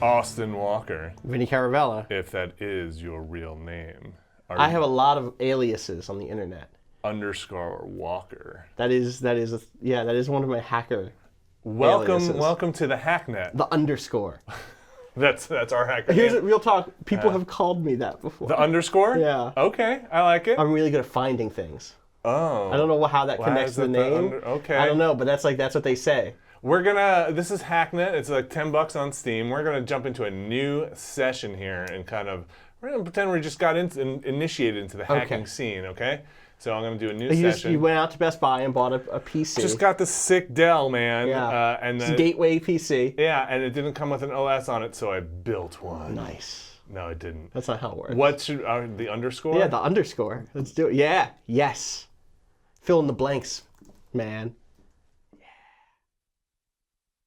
Austin Walker, Vinny Caravella. if that is your real name. I have a lot of aliases on the internet. Underscore Walker. That is one of my hacker aliases. Welcome to the Hacknet. The underscore. That's our hacker. Here's it, real talk. People have called me that before. The underscore? Yeah. Okay, I like it. I'm really good at finding things. Oh. I don't know how that connects to the name. Okay. I don't know, but that's what they say. This is Hacknet. It's like $10 on Steam. We're gonna jump into a new session here and we're gonna pretend we just got initiated into the hacking scene, okay? So I'm gonna do a new session. You went out to Best Buy and bought a PC. Just got the sick Dell, man. Yeah. And it's a gateway PC. Yeah, and it didn't come with an OS on it, so I built one. Nice. No, it didn't. That's not how it works. What should the underscore? Yeah, the underscore. Let's do it. Yeah. Yes. Fill in the blanks, man.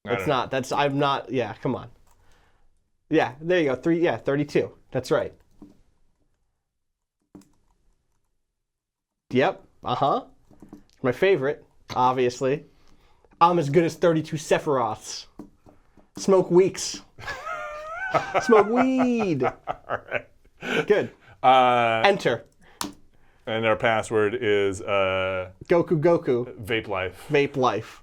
I'm not, yeah, come on. Yeah, there you go. 32. That's right. Yep. My favorite, obviously. I'm as good as 32 Sephiroths. Smoke weeks. Smoke weed. All right. Good. Enter. And our password is Goku. Vape Life. Vape Life.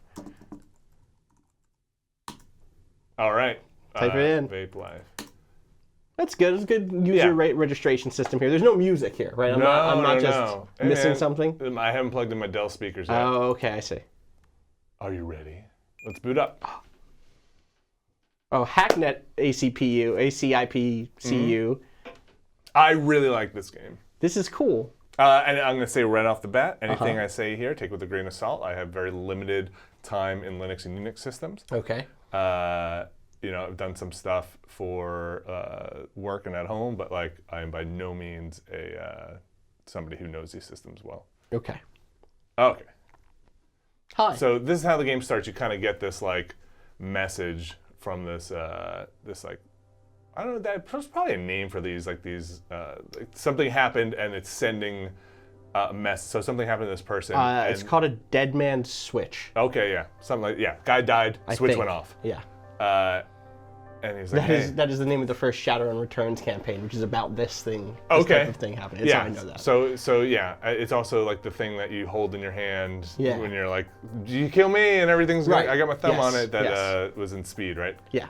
All right. Type it in. Vape Life. That's good. It's a good user registration system here. There's no music here, right? I'm not just missing something. I haven't plugged in my Dell speakers yet. Oh, okay, I see. Are you ready? Let's boot up. Oh, Hacknet ACPU, ACIPCU. Mm-hmm. I really like this game. This is cool. And I'm going to say right off the bat, anything I say here, take with a grain of salt. I have very limited time in Linux and Unix systems. Okay. I've done some stuff for work and at home, but I am by no means somebody who knows these systems well. Okay. Okay. Hi. So this is how the game starts. You kind of get this message from this I don't know, there's probably a name for these, something happened and it's sending a mess. So something happened to this person. It's called a dead man's switch. Okay, yeah. Guy died, switch went off. Yeah. And he's like, that is the name of the first Shadowrun Returns campaign, which is about this thing. This type of thing happening. That's how I know that. So yeah, it's also the thing that you hold in your hand when you're like, "Do you kill me?" and everything's right. I got my thumb on it that was in speed, right? Yeah.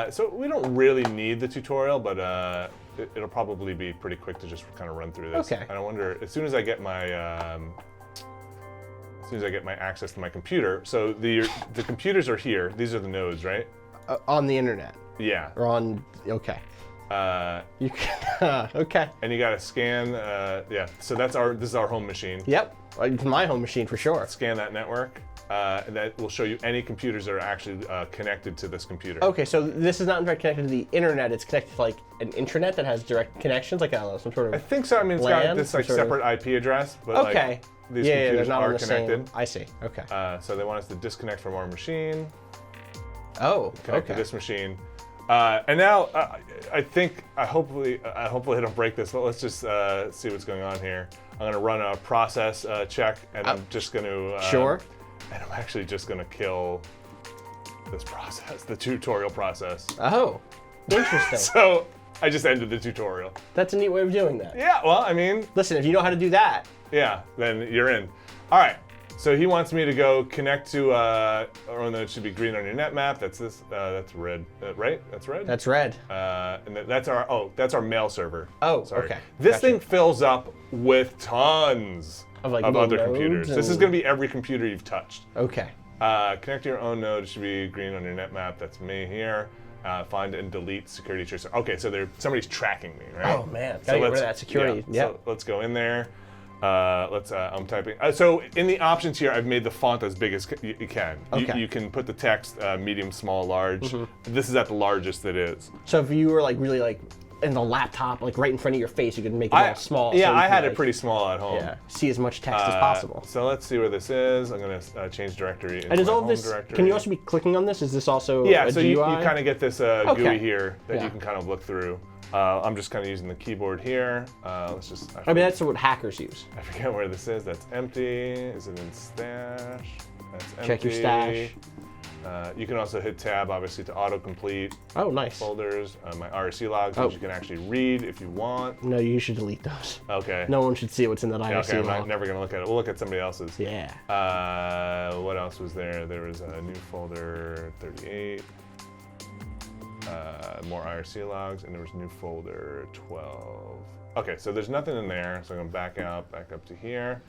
So we don't really need the tutorial, but it'll probably be pretty quick to just kind of run through this. Okay. And I wonder, as soon as I get my access to my computer, so the computers are here. These are the nodes, right? On the internet. Yeah. Or on. Okay. You can. Okay. And you got to scan. So this is our home machine. Yep. It's my home machine for sure. Scan that network. And that will show you any computers that are actually connected to this computer. Okay, so this is not in fact connected to the internet. It's connected to an intranet that has direct connections, I don't know, some sort of. I think so. I mean, it's got this separate IP address, but these computers are connected. I see. Okay. So they want us to disconnect from our machine. Oh. Connect to this machine. And now I hopefully don't break this, but let's just see what's going on here. I'm going to run a process check, and I'm just going to. Sure. And I'm actually just going to kill this process, the tutorial process. Oh, interesting. So I just ended the tutorial. That's a neat way of doing that. Yeah, well, I mean... Listen, if you know how to do that... Yeah, then you're in. All right, so he wants me to go connect to, or no, it should be green on your net map. That's this, that's red, right? That's red? That's red. And that's our mail server. Oh, sorry. okay. This thing fills up with tons of other computers. This is going to be every computer you've touched. Okay. Connect to your own node. It should be green on your net map. That's me here. Find and delete security tracer. Okay, so somebody's tracking me, right? Oh man, gotta get rid of that security. Yeah. So let's go in there. I'm typing. So in the options here, I've made the font as big as you can. Okay. You can put the text medium, small, large. Mm-hmm. This is at the largest it is. So if you were really in the laptop, right in front of your face, you could make it all small. Yeah, so I had it pretty small at home. Yeah, see as much text as possible. So let's see where this is. I'm going to change directory into and is my all home this? directory. Can you also be clicking on this? Is this also yeah? a So GUI? you kind of get this GUI here that you can kind of look through. I'm just kind of using the keyboard here. Let's just. I mean, that's what hackers use. I forget where this is. That's empty. Is it in stash? That's empty. Check your stash. You can also hit tab, obviously, to autocomplete Oh, nice. folders. My RC logs, which you can actually read if you want. No, you should delete those. Okay. No one should see what's in that IRC Okay, log. I'm never going to look at it. We'll look at somebody else's. Yeah. What else was there? There was a new folder, 38. More IRC logs, and there was a new folder, 12. Okay, so there's nothing in there, so I'm going to back up to here.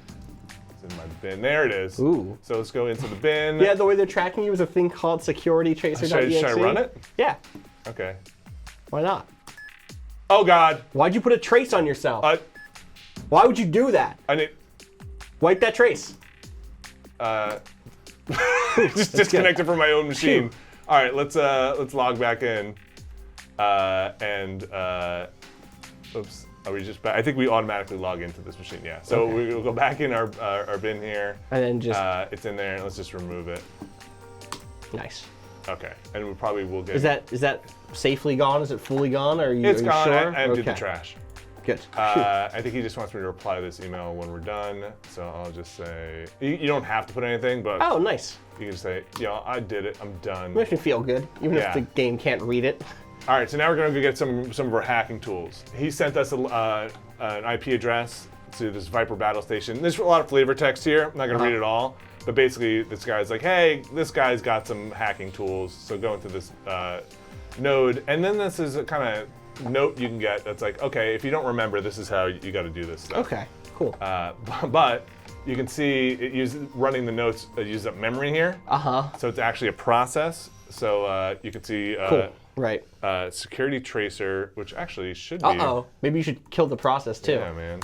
It's in my bin. There it is. Ooh. So let's go into the bin. Yeah, the way they're tracking you is a thing called securitytracer.exe. Should I run it? Yeah. Okay. Why not? Oh, God. Why'd you put a trace on yourself? Why would you do that? I need... Wipe that trace. Just disconnect it from my own machine. All right, let's log back in. Oops, are we just back? I think we automatically log into this machine, yeah. So we'll go back in our bin here. And then just... it's in there, and let's just remove it. Nice. Okay, and we probably will get... Is that safely gone? Is it fully gone? Or are you, It's are you gone, sure? I emptied the trash. Good. I think he just wants me to reply to this email when we're done. So I'll just say, you don't have to put anything, but Oh, nice. you can say, I did it, I'm done. Makes me feel good, even if the game can't read it. All right, so now we're gonna go get some of our hacking tools. He sent us an IP address to this Viper battle station. There's a lot of flavor text here. I'm not gonna read it all, but basically this guy's like, hey, this guy's got some hacking tools, so go into this node. And then this is a kind of note you can get that's like, okay, if you don't remember, this is how you gotta do this stuff. Okay, cool. But you can see it running the notes uses up memory here. So it's actually a process. So you can see Cool. Right. security tracer, which actually should be. Maybe you should kill the process too. Yeah, man.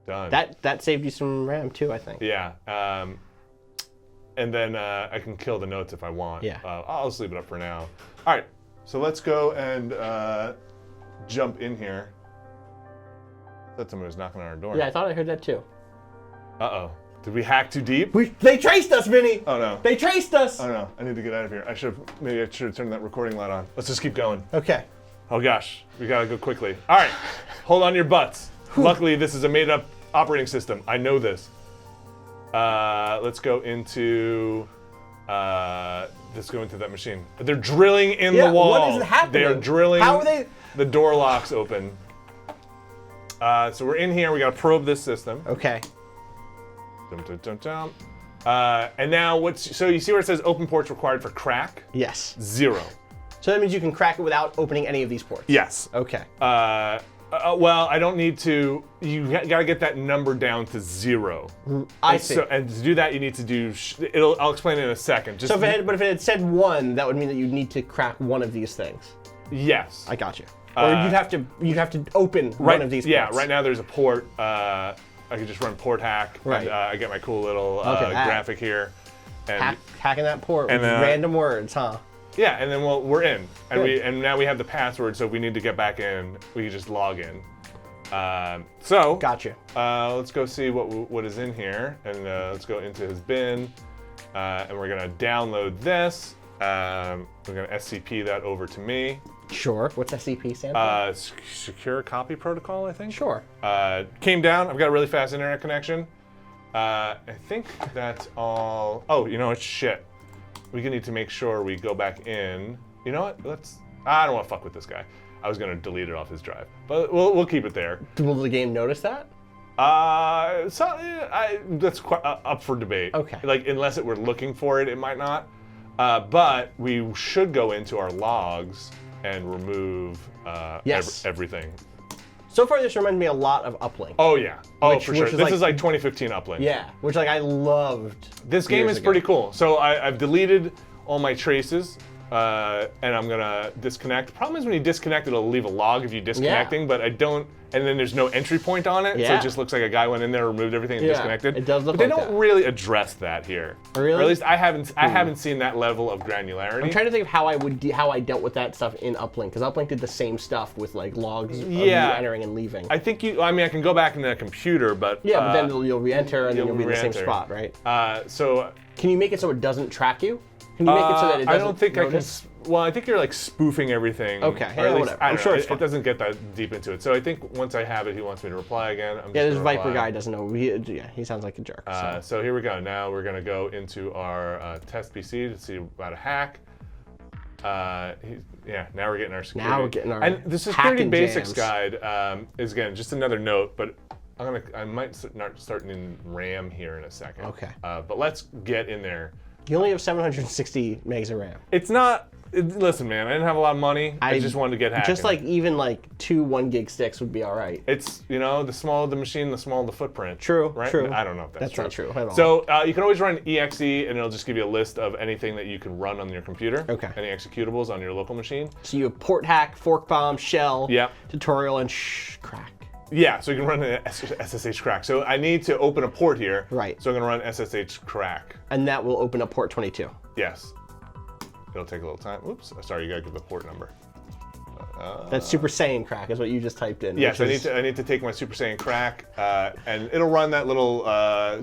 Done. That saved you some RAM too, I think. Yeah. And then I can kill the notes if I want. Yeah. I'll just leave it up for now. All right. So let's go and jump in here. I thought someone was knocking on our door. Yeah, I thought I heard that too. Uh-oh. Did we hack too deep? They traced us, Vinny! Oh, no. They traced us! Oh, no. I need to get out of here. Maybe I should have turned that recording light on. Let's just keep going. Okay. Oh, gosh. We got to go quickly. All right. Hold on to your butts. Luckily, this is a made-up operating system. I know this. Let's go into... let's go into that machine. They're drilling in the wall. What is happening? They're drilling. How are they? The door locks open. So we're in here. We got to probe this system. Okay. Dum, dum, dum, dum. And now so you see where it says open ports required for crack? Yes. 0. So that means you can crack it without opening any of these ports? Yes. Okay. Well, I don't need to. You got to get that number down to 0. I see. And to do that, you need to do. I'll explain it in a second. So but if it had said 1, that would mean that you'd need to crack one of these things. Yes. I got you. Or you'd have to open one of these ports. Yeah. Right now there's a port. I could just run port hack. Right. And, I get my cool little graphic here. And hacking that port and, with random words, huh? Yeah, and then we're in, and Good. now we have the password. So if we need to get back in, we can just log in. So Gotcha. Let's go see what is in here, and let's go into his bin, and we're gonna download this. We're gonna SCP that over to me. Sure. What's SCP stand for? Secure Copy Protocol, I think. Sure. Came down. I've got a really fast internet connection. I think that's all. Oh, you know what? Shit. We need to make sure we go back in. You know what? I don't want to fuck with this guy. I was gonna delete it off his drive, but we'll keep it there. Will the game notice that? That's quite up for debate. Okay. Like unless it were looking for it, it might not. But we should go into our logs and remove everything. So far, this reminds me a lot of Uplink. Oh yeah. Oh, for sure. Which This is like 2015 Uplink. Yeah, which I loved. This game is pretty cool. So I've deleted all my traces, and I'm gonna disconnect. Problem is when you disconnect, it'll leave a log of you disconnecting, but I don't. And then there's no entry point on it, so it just looks like a guy went in there, removed everything, and disconnected. It does look but they like don't really address that here. Really? Or at least I haven't seen that level of granularity. I'm trying to think of how I dealt with that stuff in Uplink, because Uplink did the same stuff with like logs of you entering and leaving. I think I can go back into the computer, but but then you'll re-enter and then you'll be in the same spot, right? So can you make it so it doesn't track you? Can you make it so that it doesn't I don't think notice? Well, I think you're like spoofing everything. Okay, or yeah, at least, whatever. I I'm don't sure know, it's it doesn't get that deep into it. So I think once I have it, he wants me to reply again. I'm Yeah, just this gonna Viper reply. guy doesn't know. He sounds like a jerk. So here we go. Now we're gonna go into our test PC to see about a hack. Now we're getting our security. Now we're getting our and the security hacking basics jams. guide is again just another note, but I might start in RAM here in a second. Okay. But let's get in there. You only have 760 megs of RAM. It's not. Listen, man, I didn't have a lot of money. I just wanted to get hacking. Just like even like 2 1 gig sticks would be all right. It's, the smaller the machine, the smaller the footprint. True, right? true. I don't know if that's true. Not true at all. So you can always run exe, and it'll just give you a list of anything that you can run on your computer. Okay. Any executables on your local machine. So you have port hack, fork bomb, shell, Yep. tutorial, and crack. Yeah, so you can run an SSH crack. So I need to open a port here. Right. So I'm going to run SSH crack. And that will open up port 22. Yes. It'll take a little time. Oops. Sorry, you got to give the port number. That's Super Saiyan crack is what you just typed in. Yes, I need to take my Super Saiyan crack, and it'll run that little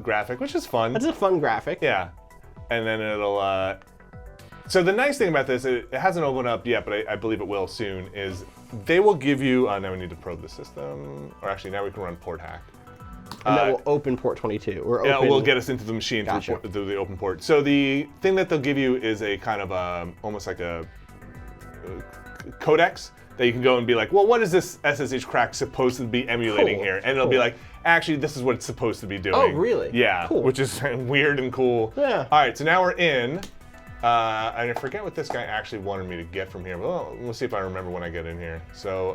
graphic, which is fun. That's a fun graphic. Yeah, and then it'll. So the nice thing about this, it hasn't opened up yet, but I believe it will soon. Is they will give you. Now we need to probe the system, or actually now we can run port hack. And that will open port 22. Or Yeah, open... will get us into the machine Gotcha. through the open port. So the thing that they'll give you is a kind of almost like a codex that you can go and be like, well, what is this SSH crack supposed to be emulating Cool. here? And it'll be like, actually, this is what it's supposed to be doing. Oh, really? Yeah, Cool. which is weird and cool. Yeah. All right, so now we're in. And I forget what this guy actually wanted me to get from here. Well, we'll see if I remember when I get in here. So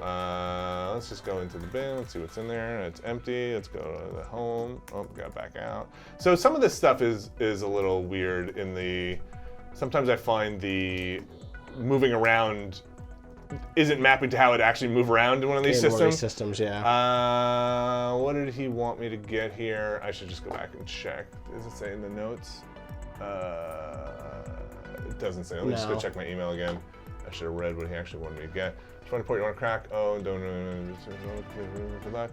let's just go into the bin. Let's see what's in there. It's empty. Let's go to the home. Oh, got back out. So some of this stuff is a little weird in the. Sometimes I find the moving around isn't mapping to how it actually move around in one of these systems. One of these systems, yeah. What did he want me to get here? I should just go back and check. Does it say in the notes? It doesn't say. Let me just go check my email again. I should have read what he actually wanted me to get. Just want to port you want to crack. Oh, don't. Good luck.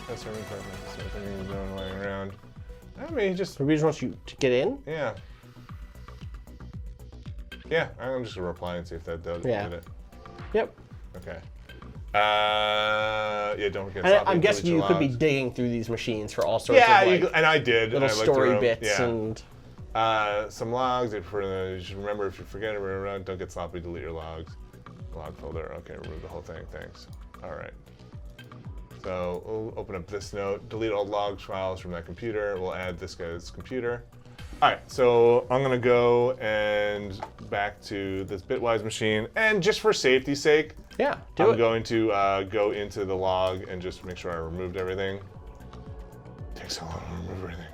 That's something lying around. I mean, he just. The reason wants you to get in? Yeah. Yeah, I'm just gonna reply and see if that did it. Yep. Okay. Yeah, don't forget. I'm guessing you could be digging through these machines for all sorts of and I did. little I looked story through 'em. bits Yeah. and. Some logs. You should remember if you forget it, don't get sloppy. Delete your logs. Log folder. Okay, remove the whole thing. Thanks. All right. So we'll open up this note. Delete all log files from that computer. We'll add this guy's computer. All right. So I'm gonna go and back to this Bitwise machine, and just for safety's sake, Yeah, I'm going to go into the log and just make sure I removed everything. It takes so long to remove everything.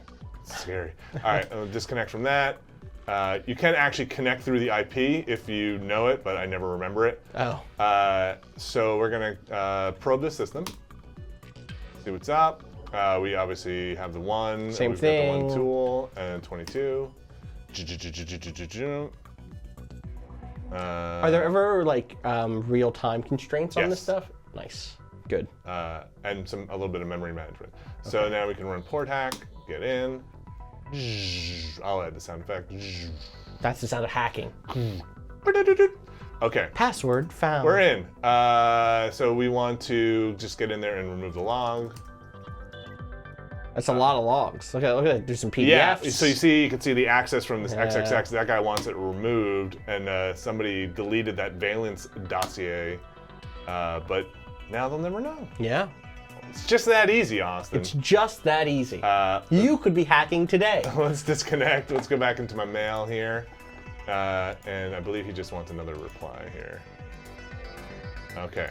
It's scary. All right, I'll disconnect from that. You can actually connect through the IP if you know it, but I never remember it. Oh. So we're gonna probe the system, see what's up. We obviously have the one. Same we've thing. got the one tool and 22. Are there ever like real-time constraints on this Yes. stuff? Nice. Good. And a little bit of memory management. So now we can run port hack, get in. I'll add the sound effect. That's the sound of hacking. Okay, Password found. we're in. So we want to just get in there and remove the log. That's a lot of logs. Look at that. There's some PDFs. Yeah, so you can see the access from this Yeah. XXX. That guy wants it removed, and somebody deleted that valence dossier. But now they'll never know. Yeah. It's just that easy, Austin. It's just that easy. You could be hacking today. Let's disconnect. Let's go back into my mail here. And I believe he just wants another reply here. Okay.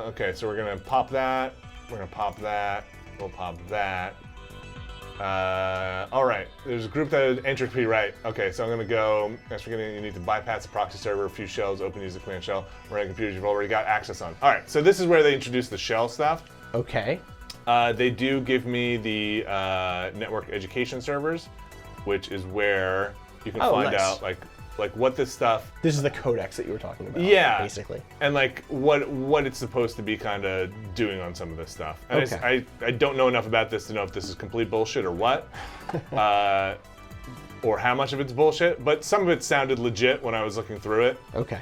Okay, so we're gonna pop that. We're gonna pop that. We'll pop that. All right, there's a group that is entropy right. Okay, so I'm gonna go. Next, you need to bypass the proxy server, a few shells, open use the command shell, run computers you've already got access on. All right, so this is where they introduce the shell stuff. Okay. They do give me the network education servers, which is where you can find nice. out like what this stuff. This is the codex that you were talking about. Yeah, Basically. and like what it's supposed to be kind of doing on some of this stuff. And Okay. I don't know enough about this to know if this is complete bullshit or what. or how much of it's bullshit, but some of it sounded legit when I was looking through it. Okay.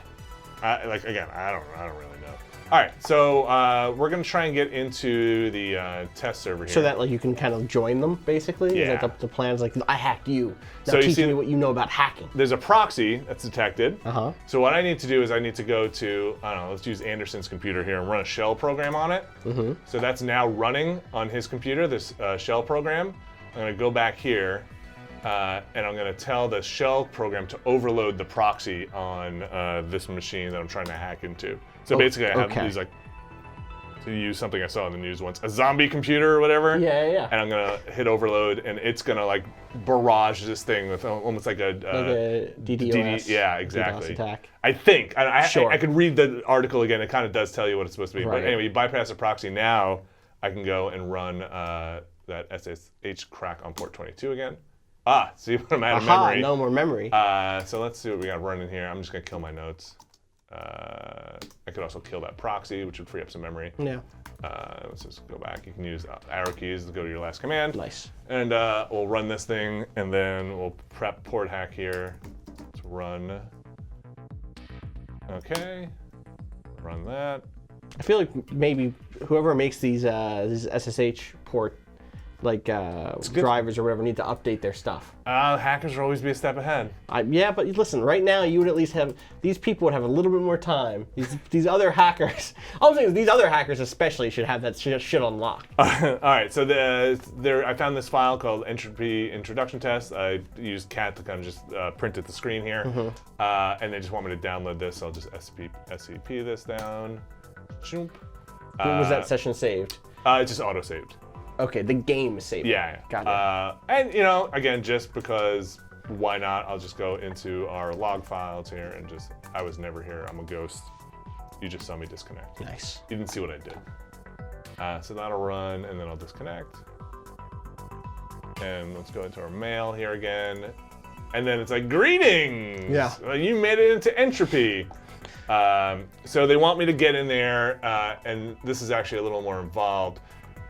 Like again, I don't really know. All right, so we're gonna try and get into the test server here. So that like you can kind of join them basically. Yeah. Is that the plan's like I hacked you. Now So you teach see me what you know about hacking. There's a proxy that's detected. Uh-huh. So what I need to do is I need to go to, I don't know, let's use Anderson's computer here and run a shell program on it. Mm-hmm. So that's now running on his computer, this shell program. I'm gonna go back here and I'm gonna tell the shell program to overload the proxy on this machine that I'm trying to hack into. So basically I have these like, to use something I saw in the news once, a zombie computer or whatever. Yeah. And I'm gonna hit overload, and it's gonna like barrage this thing with almost like a DDoS. Yeah, exactly. DDoS attack. I think Sure. I could read the article again. It kind of does tell you what it's supposed to be. Right. But anyway, you bypass the proxy. Now I can go and run that SSH crack on port 22 again. See what I'm out of memory. No more memory. So let's see what we got running here. I'm just gonna kill my notes. I could also kill that proxy, which would free up some memory. Yeah. Let's just go back. You can use arrow keys to go to your last command. Nice. And we'll run this thing, and then we'll prep port hack here. Let's run. Okay. Run that. I feel like maybe whoever makes these SSH port drivers or whatever need to update their stuff. Hackers will always be a step ahead. Yeah, but listen, right now you would at least have, these people would have a little bit more time. These other hackers, all I'm saying is these other hackers especially should have that shit unlocked. All right, so I found this file called entropy introduction test. I used cat to kind of just print at the screen here. Mm-hmm. And they just want me to download this, so I'll just SCP this down. Shoop. When was that session saved? It's just auto-saved. Okay, the game is saved. Yeah. Got it. And, again, just because, why not? I'll just go into our log files here and just, I was never here. I'm a ghost. You just saw me disconnect. Nice. You didn't see what I did. So that'll run, and then I'll disconnect. And let's go into our mail here again. And then it's like, greetings! Yeah. You made it into entropy. So they want me to get in there, and this is actually a little more involved.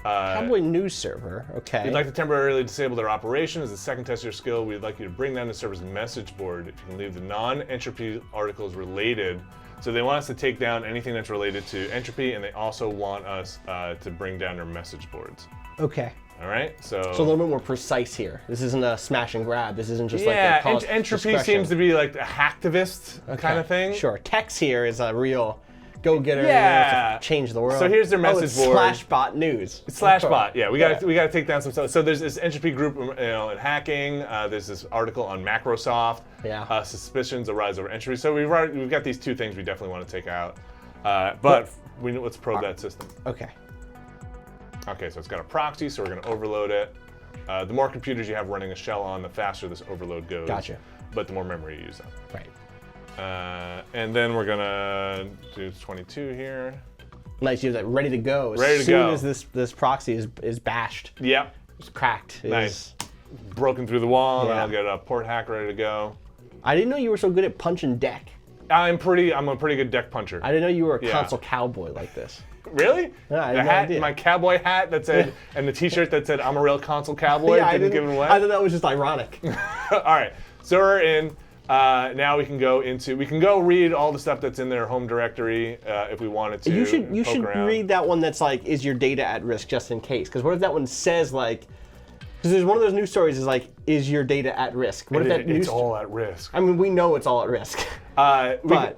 Cowboy news server, okay. We'd like to temporarily disable their operation. As a second test of your skill, we'd like you to bring down the server's message board. If you can leave the non-entropy articles related. So they want us to take down anything that's related to entropy, and they also want us to bring down their message boards. Okay. All right, so a little bit more precise here. This isn't a smash and grab. This isn't just like a call entropy seems to be like a hacktivist kind of thing. Sure. Tex here is a real go-getter. Yeah. Change the world. So here's their message board. /bot news. It's /bot. Yeah, we got to take down some stuff. So there's this entropy group, in hacking. There's this article on Macrosoft. Yeah. Suspicions arise over entropy. So we've got these two things we definitely want to take out. But let's probe that system. Okay. Okay, so it's got a proxy, so we're going to overload it. The more computers you have running a shell on, the faster this overload goes. Gotcha. But the more memory you use up. Right. And then we're going to do 22 here. Nice, you have that ready to go. Ready to go. As soon as this proxy is bashed. Yep. It's cracked. Nice. Broken through the wall, and Yeah. then I'll get a port hack ready to go. I didn't know you were so good at punching deck. I'm a pretty good deck puncher. I didn't know you were a console cowboy like this. Really? Yeah, I had the no hat, idea. my cowboy hat that said, and the T-shirt that said, "I'm a real console cowboy." Yeah, didn't give it away. I thought that was just ironic. All right, so we're in. Now we can go read all the stuff that's in their home directory if we wanted to. You should around. read that one that's like, is your data at risk, just in case? Because what if that one says like, because there's one of those news stories is like, is your data at risk? What if that it's all at risk? I mean, we know it's all at risk.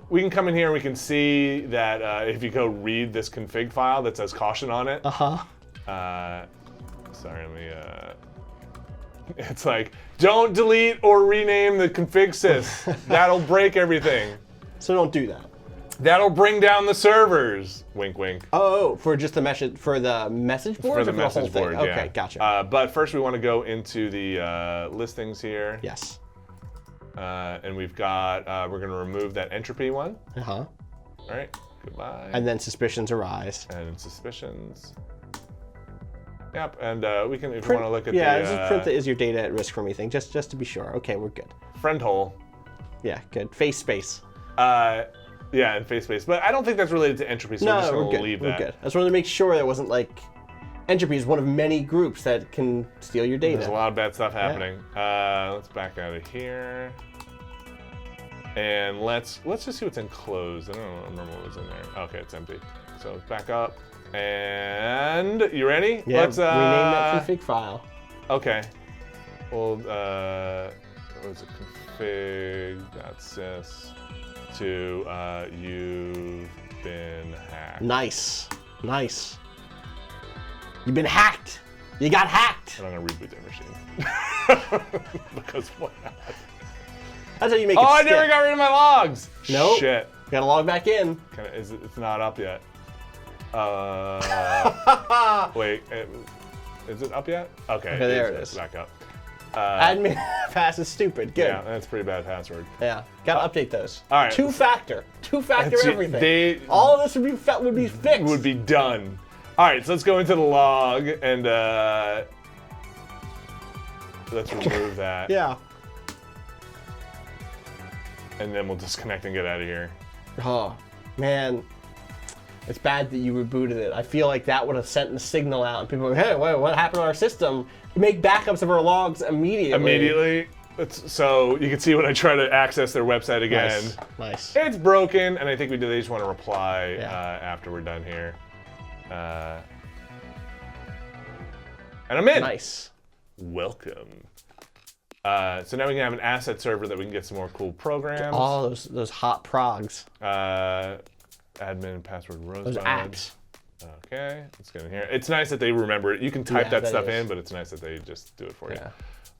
We can come in here and we can see that if you go read this config file that says caution on it. Sorry, let me. It's like, don't delete or rename the config sys. That'll break everything. So don't do that. That'll bring down the servers. Wink, wink. Oh, for just the message board? For the message whole board, thing? yeah. Okay, gotcha. But first we want to go into the listings here. Yes. And we've got, we're going to remove that entropy one. Uh-huh. All right, goodbye. And then suspicions arise. And suspicions. Yep, and we can, if you want to look at just print the is your data at risk for me thing, just to be sure. Okay, we're good. Friend hole. Yeah, good. Face space. Yeah, and face space. But I don't think that's related to entropy, so we're just going to leave that. We're good. I just wanted to make sure that wasn't like Entropy is one of many groups that can steal your data. There's a lot of bad stuff happening. Let's back out of here. And let's just see what's enclosed. I don't remember what was in there. Okay, it's empty. So let's back up. And you ready? Yeah, let's rename that config file. Okay. Well, what was it? Config.sys to you've been hacked. Nice. Nice. You've been hacked. You got hacked. And I'm gonna reboot that machine. Because what happened? That's how you make it I stick. never got rid of my logs. Nope. Shit. Gotta log back in. It's not up yet. Wait, is it up yet? Okay, there it is. Back up. Admin pass is stupid. Good. Yeah, that's a pretty bad password. Yeah. Gotta update those. All right. Two-factor everything. All of this would be fixed. Would be done. All right, so let's go into the log and let's remove that. Yeah. And then we'll disconnect and get out of here. Oh, man. It's bad that you rebooted it. I feel like that would have sent the signal out and people were like, hey, what happened to our system? We make backups of our logs immediately. So you can see when I try to access their website again. Nice. It's broken, and I think they just want to reply after we're done here. And I'm in. Nice. Welcome. So now we can have an asset server that we can get some more cool programs. All those hot progs. Admin password Rosebud. Those apps. Okay, let's get in here. It's nice that they remember it. You can type that stuff in, but it's nice that they just do it for you.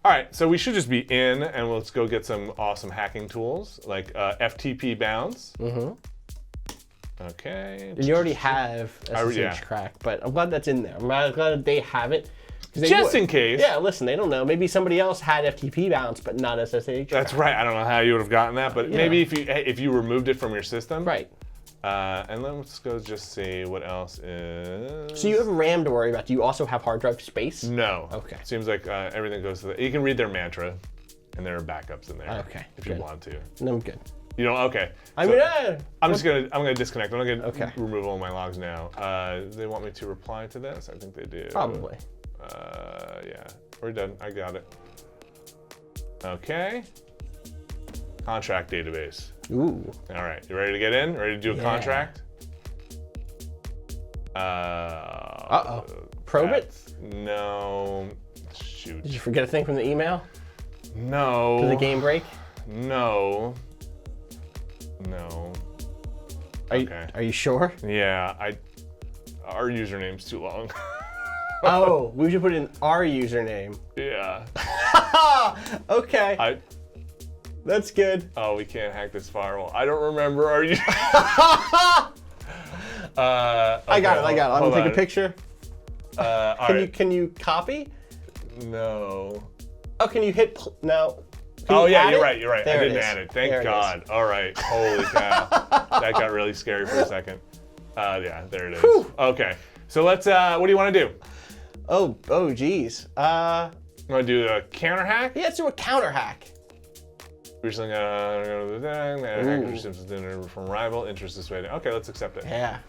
All right, so we should just be in, and let's go get some awesome hacking tools like FTP bounce. Mm-hmm. Okay. And you already have SSH crack, but I'm glad that's in there. I'm glad that they have it. Just in case. Yeah, listen, they don't know. Maybe somebody else had FTP bounce, but not SSH. That's right. I don't know how you would have gotten that, but maybe if you removed it from your system. Right. And then let's go just see what else is. So you have RAM to worry about. Do you also have hard drive space? No. Okay. Seems like everything goes to the. You can read their mantra, and there are backups in there. Okay. If you want to. No, I'm good. You know, okay. I'm gonna disconnect. I'm gonna remove all my logs now. They want me to reply to this? I think they do. Probably. Yeah, we're done. I got it. Okay. Contract database. Ooh. All right, you ready to get in? Ready to do a contract? Probe it? No. Shoot. Did you forget a thing from the email? No. Did the game break? No. Are you sure? Yeah, our username's too long. Oh, we should put in our username. Yeah. Okay. That's good. Oh, we can't hack this firewall. I don't remember our username. I got it. I'm gonna take a picture. Can you copy? No. Oh, can you hit no? Oh yeah, you're right. There I didn't add it. Thank God. All right. Holy cow. That got really scary for a second. Yeah, there it is. Whew. Okay. So let's. What do you want to do? Oh, geez. You want to do a counter hack? Yeah, let's do a counter hack. Recently got hacker systems from rival interest this way. Okay, let's accept it. Yeah.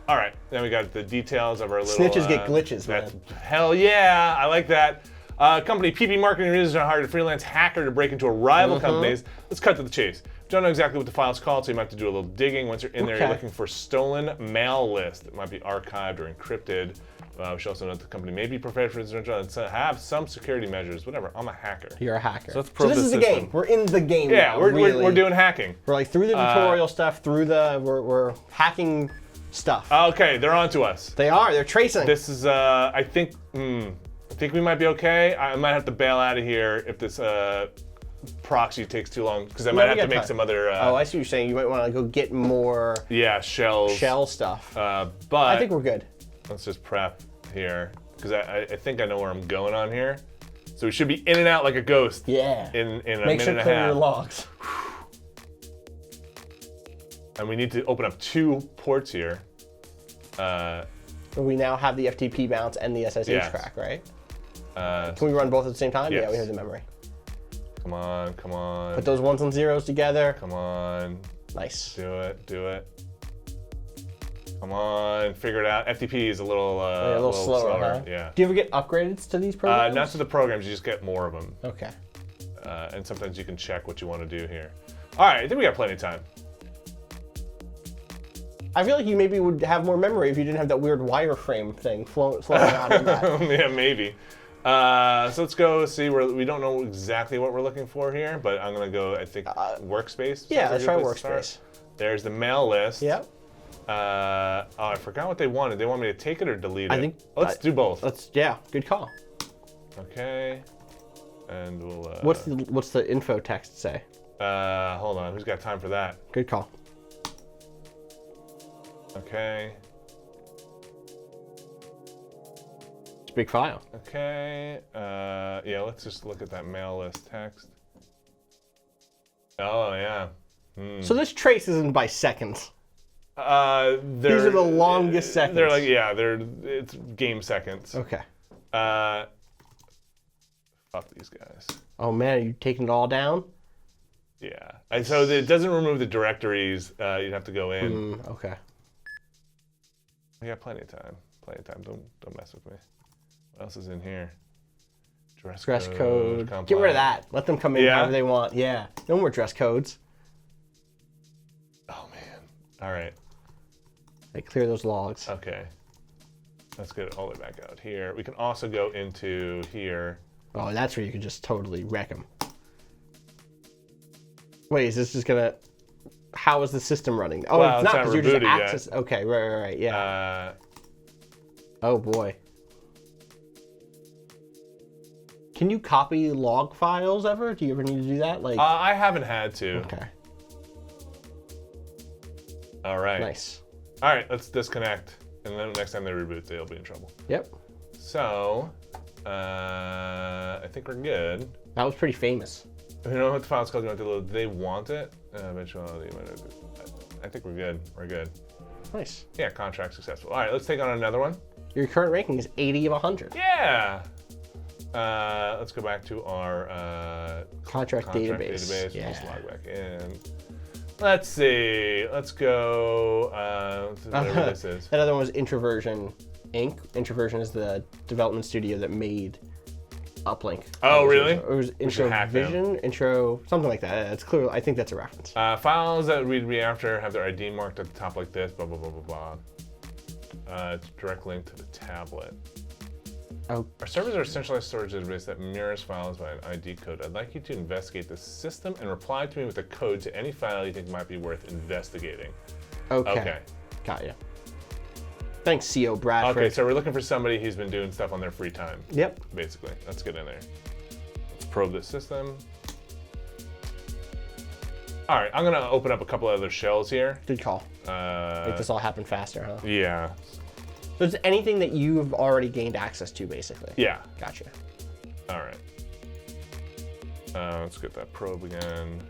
All right. Then we got the details of our little. Snitches get glitches, man. Hell yeah, I like that. Company PP Marketing Users hired a freelance hacker to break into a rival company's. Let's cut to the chase. Don't know exactly what the file's called, so you might have to do a little digging. Once you're in there, you're looking for stolen mail list. It might be archived or encrypted. We should also note the company may be prepared for this and have some security measures. Whatever. I'm a hacker. You're a hacker. So let's probe this is the game. We're in the game. Yeah, now, we're doing hacking. We're like through the tutorial stuff, through the we're hacking stuff. Okay, they're on to us. They are. They're tracing. This is I think we might be okay. I might have to bail out of here if this proxy takes too long because I might have to make some other. Oh, I see what you're saying. You might want to go get more. Yeah, shell stuff. But I think we're good. Let's just prep here because I think I know where I'm going on here. So we should be in and out like a ghost. Yeah. In a Make minute sure and a clear half. your logs. And we need to open up 2 ports here. We now have the FTP bounce and the SSH crack, right? Can we run both at the same time? Yes. Yeah, we have the memory. Come on. Put those ones and zeros together. Come on. Nice. Do it. Come on, figure it out. FTP is a little slower. Huh? Yeah. Do you ever get upgrades to these programs? Not to the programs, you just get more of them. Okay. And sometimes you can check what you want to do here. All right, I think we got plenty of time. I feel like you maybe would have more memory if you didn't have that weird wireframe thing floating around in that. Yeah, maybe. So let's go see where we don't know exactly what we're looking for here, but I'm gonna go. I think workspace. Yeah, let's try workspace. There's the mail list. Yep. I forgot what they wanted. They want me to take it or delete it? I think. Let's do both. Good call. Okay. And we'll. What's the info text say? Hold on. Who's got time for that? Good call. Okay. It's a big file. Okay. Yeah, let's just look at that mail list text. Oh, yeah. So this trace isn't by seconds. These are the longest seconds. They're like, it's game seconds. Okay. Fuck these guys. Oh man, are you taking it all down? Yeah. And so it doesn't remove the directories. You'd have to go in. Okay. We got plenty of time. Don't mess with me. What else is in here? Dress code. Get rid of that. Let them come in however they want. Yeah. No more dress codes. Oh man. All right. They clear those logs. Okay. Let's get it all the way back out here. We can also go into here. Oh, that's where you can just totally wreck them. Wait, is this just gonna? How is the system running? Oh, well, it's not because you're just access. Yet. Okay, right, yeah. Oh boy. Can you copy log files ever? Do you ever need to do that? Like, I haven't had to. Okay. All right. Nice. All right, let's disconnect, and then next time they reboot, they'll be in trouble. Yep. So, I think we're good. That was pretty famous. You know what the file's called? You want to load? They want it. Eventuality. I think we're good. We're good. Nice. Yeah, contract successful. All right, let's take on another one. Your current ranking is 80 of 100. Yeah. Let's go back to our contract database. Yeah. Just log back in. Let's see. Let's go. Whatever this is. That other one was Introversion Inc. Introversion is the development studio that made Uplink. Oh, really? It was Intro, something like that. It's clear. I think that's a reference. Files that read after have their ID marked at the top like this. Blah blah blah blah blah. It's a direct link to the tablet. Oh. Our servers are a centralized storage database that mirrors files by an ID code. I'd like you to investigate the system and reply to me with a code to any file you think might be worth investigating. Okay. Got you. Thanks, C.O. Bradford. Okay, so we're looking for somebody who's been doing stuff on their free time. Yep. Basically. Let's get in there. Let's probe this system. All right, I'm going to open up a couple other shells here. Good call. Make this all happen faster, huh? Yeah. So it's anything that you've already gained access to, basically. Yeah. Gotcha. All right. Let's get that probe again.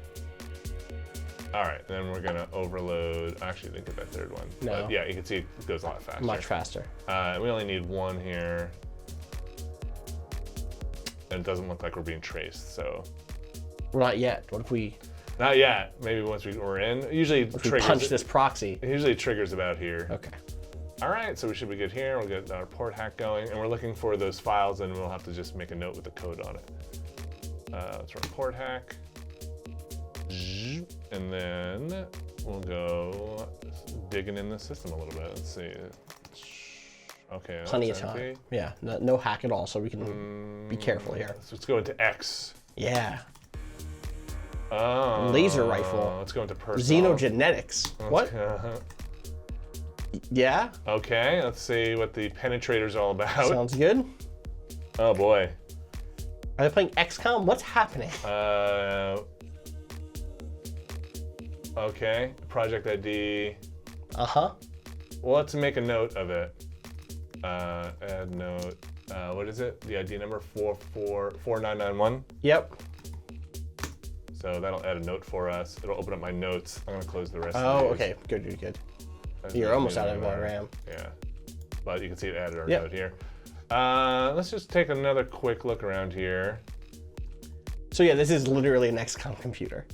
All right, then we're gonna overload. Actually, I didn't get that third one. No. But yeah, you can see it goes a lot faster. Much faster. We only need one here. And it doesn't look like we're being traced, so. Well, not yet. What if we? Not yet. Maybe once we're in. Usually if we punch this proxy. It usually triggers about here. Okay. All right, so we should be good here. We'll get our port hack going, and we're looking for those files, and we'll have to just make a note with the code on it. Let's run port hack. And then we'll go digging in the system a little bit. Let's see. Okay. Plenty of time. Yeah, no hack at all, so we can be careful here. So let's go into X. Yeah. Oh. Laser rifle. Let's go into personal. Xenogenetics. What? Yeah? Okay, let's see what the penetrator's all about. Sounds good. Oh boy. Are they playing XCOM? What's happening? Okay, project ID. Uh-huh. Well, let's make a note of it. Add note. What is it? The ID number 444991? Yep. So that'll add a note for us. It'll open up my notes. I'm gonna close the rest of these. Oh, okay. Good. You're almost out of more RAM. Yeah. But you can see it added our note here. Let's just take another quick look around here. So yeah, this is literally an XCOM computer.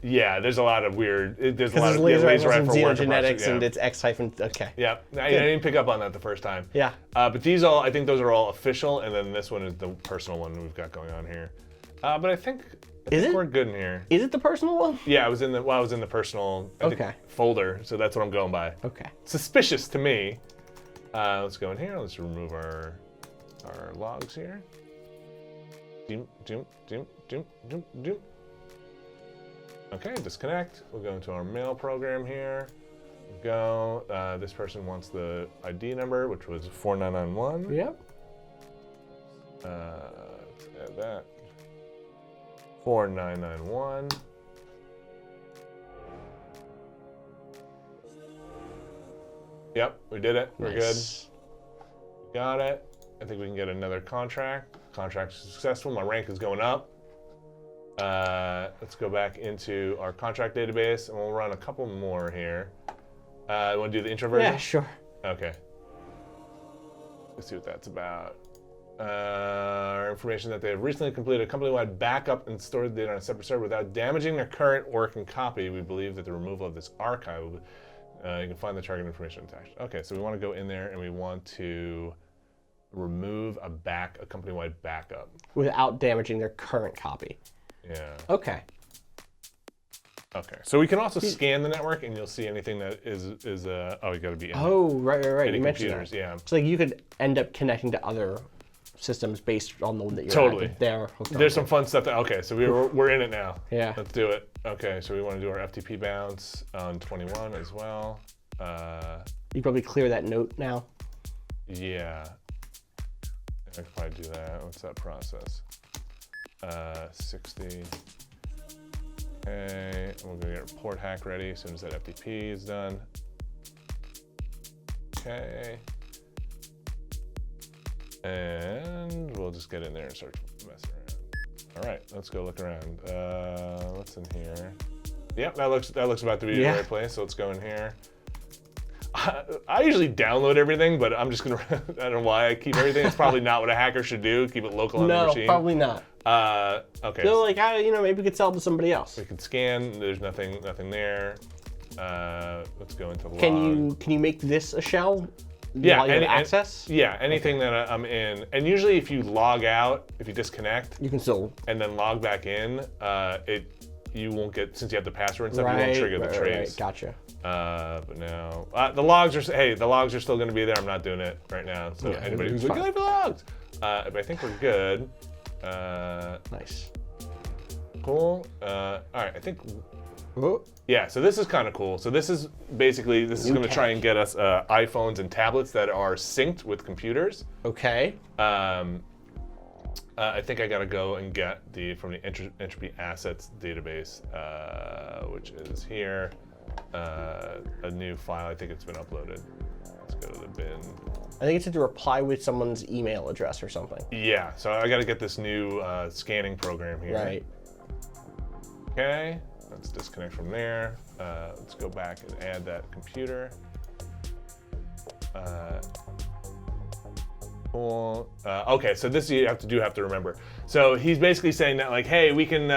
Yeah, there's a lot of weird. There's a lot of laser laser rifles rifle and xenogenetics, yeah. and it's X-hyphen. Okay. Yeah, I didn't pick up on that the first time. Yeah. But these all, I think those are all official, and then this one is the personal one we've got going on here. But I think we're good in here. Is it the personal one? Yeah, I was in the personal folder, so that's what I'm going by. Okay. Suspicious to me. Let's go in here. Let's remove our logs here. Doom, doom, doom, doom, doom, doom. Okay, disconnect. We'll go into our mail program here. Go. This person wants the ID number, which was 4991. Yep. Let's add that. 4991. Yep, we did it. We're good. Got it. I think we can get another contract. Contract successful. My rank is going up. Let's go back into our contract database, and we'll run a couple more here. You want to do the intro version? Yeah, sure. Okay. Let's see what that's about. Our information that they have recently completed a company-wide backup and stored the data on a separate server without damaging their current working copy. We believe that the removal of this archive, you can find the target information attached. Okay, so we want to go in there and we want to remove a company-wide backup. Without damaging their current copy. Yeah. Okay. Okay. So we can also scan the network, and you'll see anything that is you got to be in. Oh, right. You mentioned computers, that. Yeah. So like you could end up connecting to other systems based on the one that you're totally there. There's some fun stuff. Okay, so we're in it now. Yeah. Let's do it. Okay, so we want to do our FTP bounce on 21 as well. You probably clear that note now. Yeah. I could probably do that. What's that process? 60. Okay, we're gonna get our port hack ready as soon as that FTP is done. Okay. And we'll just get in there and start messing around. All right, let's go look around. What's in here? Yep, that looks about to be the right place. So let's go in here. I usually download everything, but I'm just gonna. I don't know why I keep everything. It's probably not what a hacker should do. Keep it local on the machine. No, probably not. Okay. So like, maybe we could sell to somebody else. We can scan. There's nothing there. Let's go into log. Can you make this a shell? Yeah, while you have access? Yeah, anything that I'm in. And usually if you log out, if you disconnect, you can still and then log back in, you won't get, since you have the password and stuff, you won't trigger the trace. Right, gotcha. But now the logs are still going to be there. I'm not doing it right now. So anybody who's looking for logs, but I think we're good. Nice. Cool. All right, I think. Oh. Yeah, so this is kind of cool. So this is basically, going to try and get us iPhones and tablets that are synced with computers. Okay. I think I got to go and get from the entropy assets database, which is here, a new file. I think it's been uploaded. Let's go to the bin. I think it's to reply with someone's email address or something. Yeah, so I got to get this new scanning program here. Right. Okay. Let's disconnect from there. Let's go back and add that computer. Cool. Okay, so this you have to remember. So he's basically saying that like, hey, we can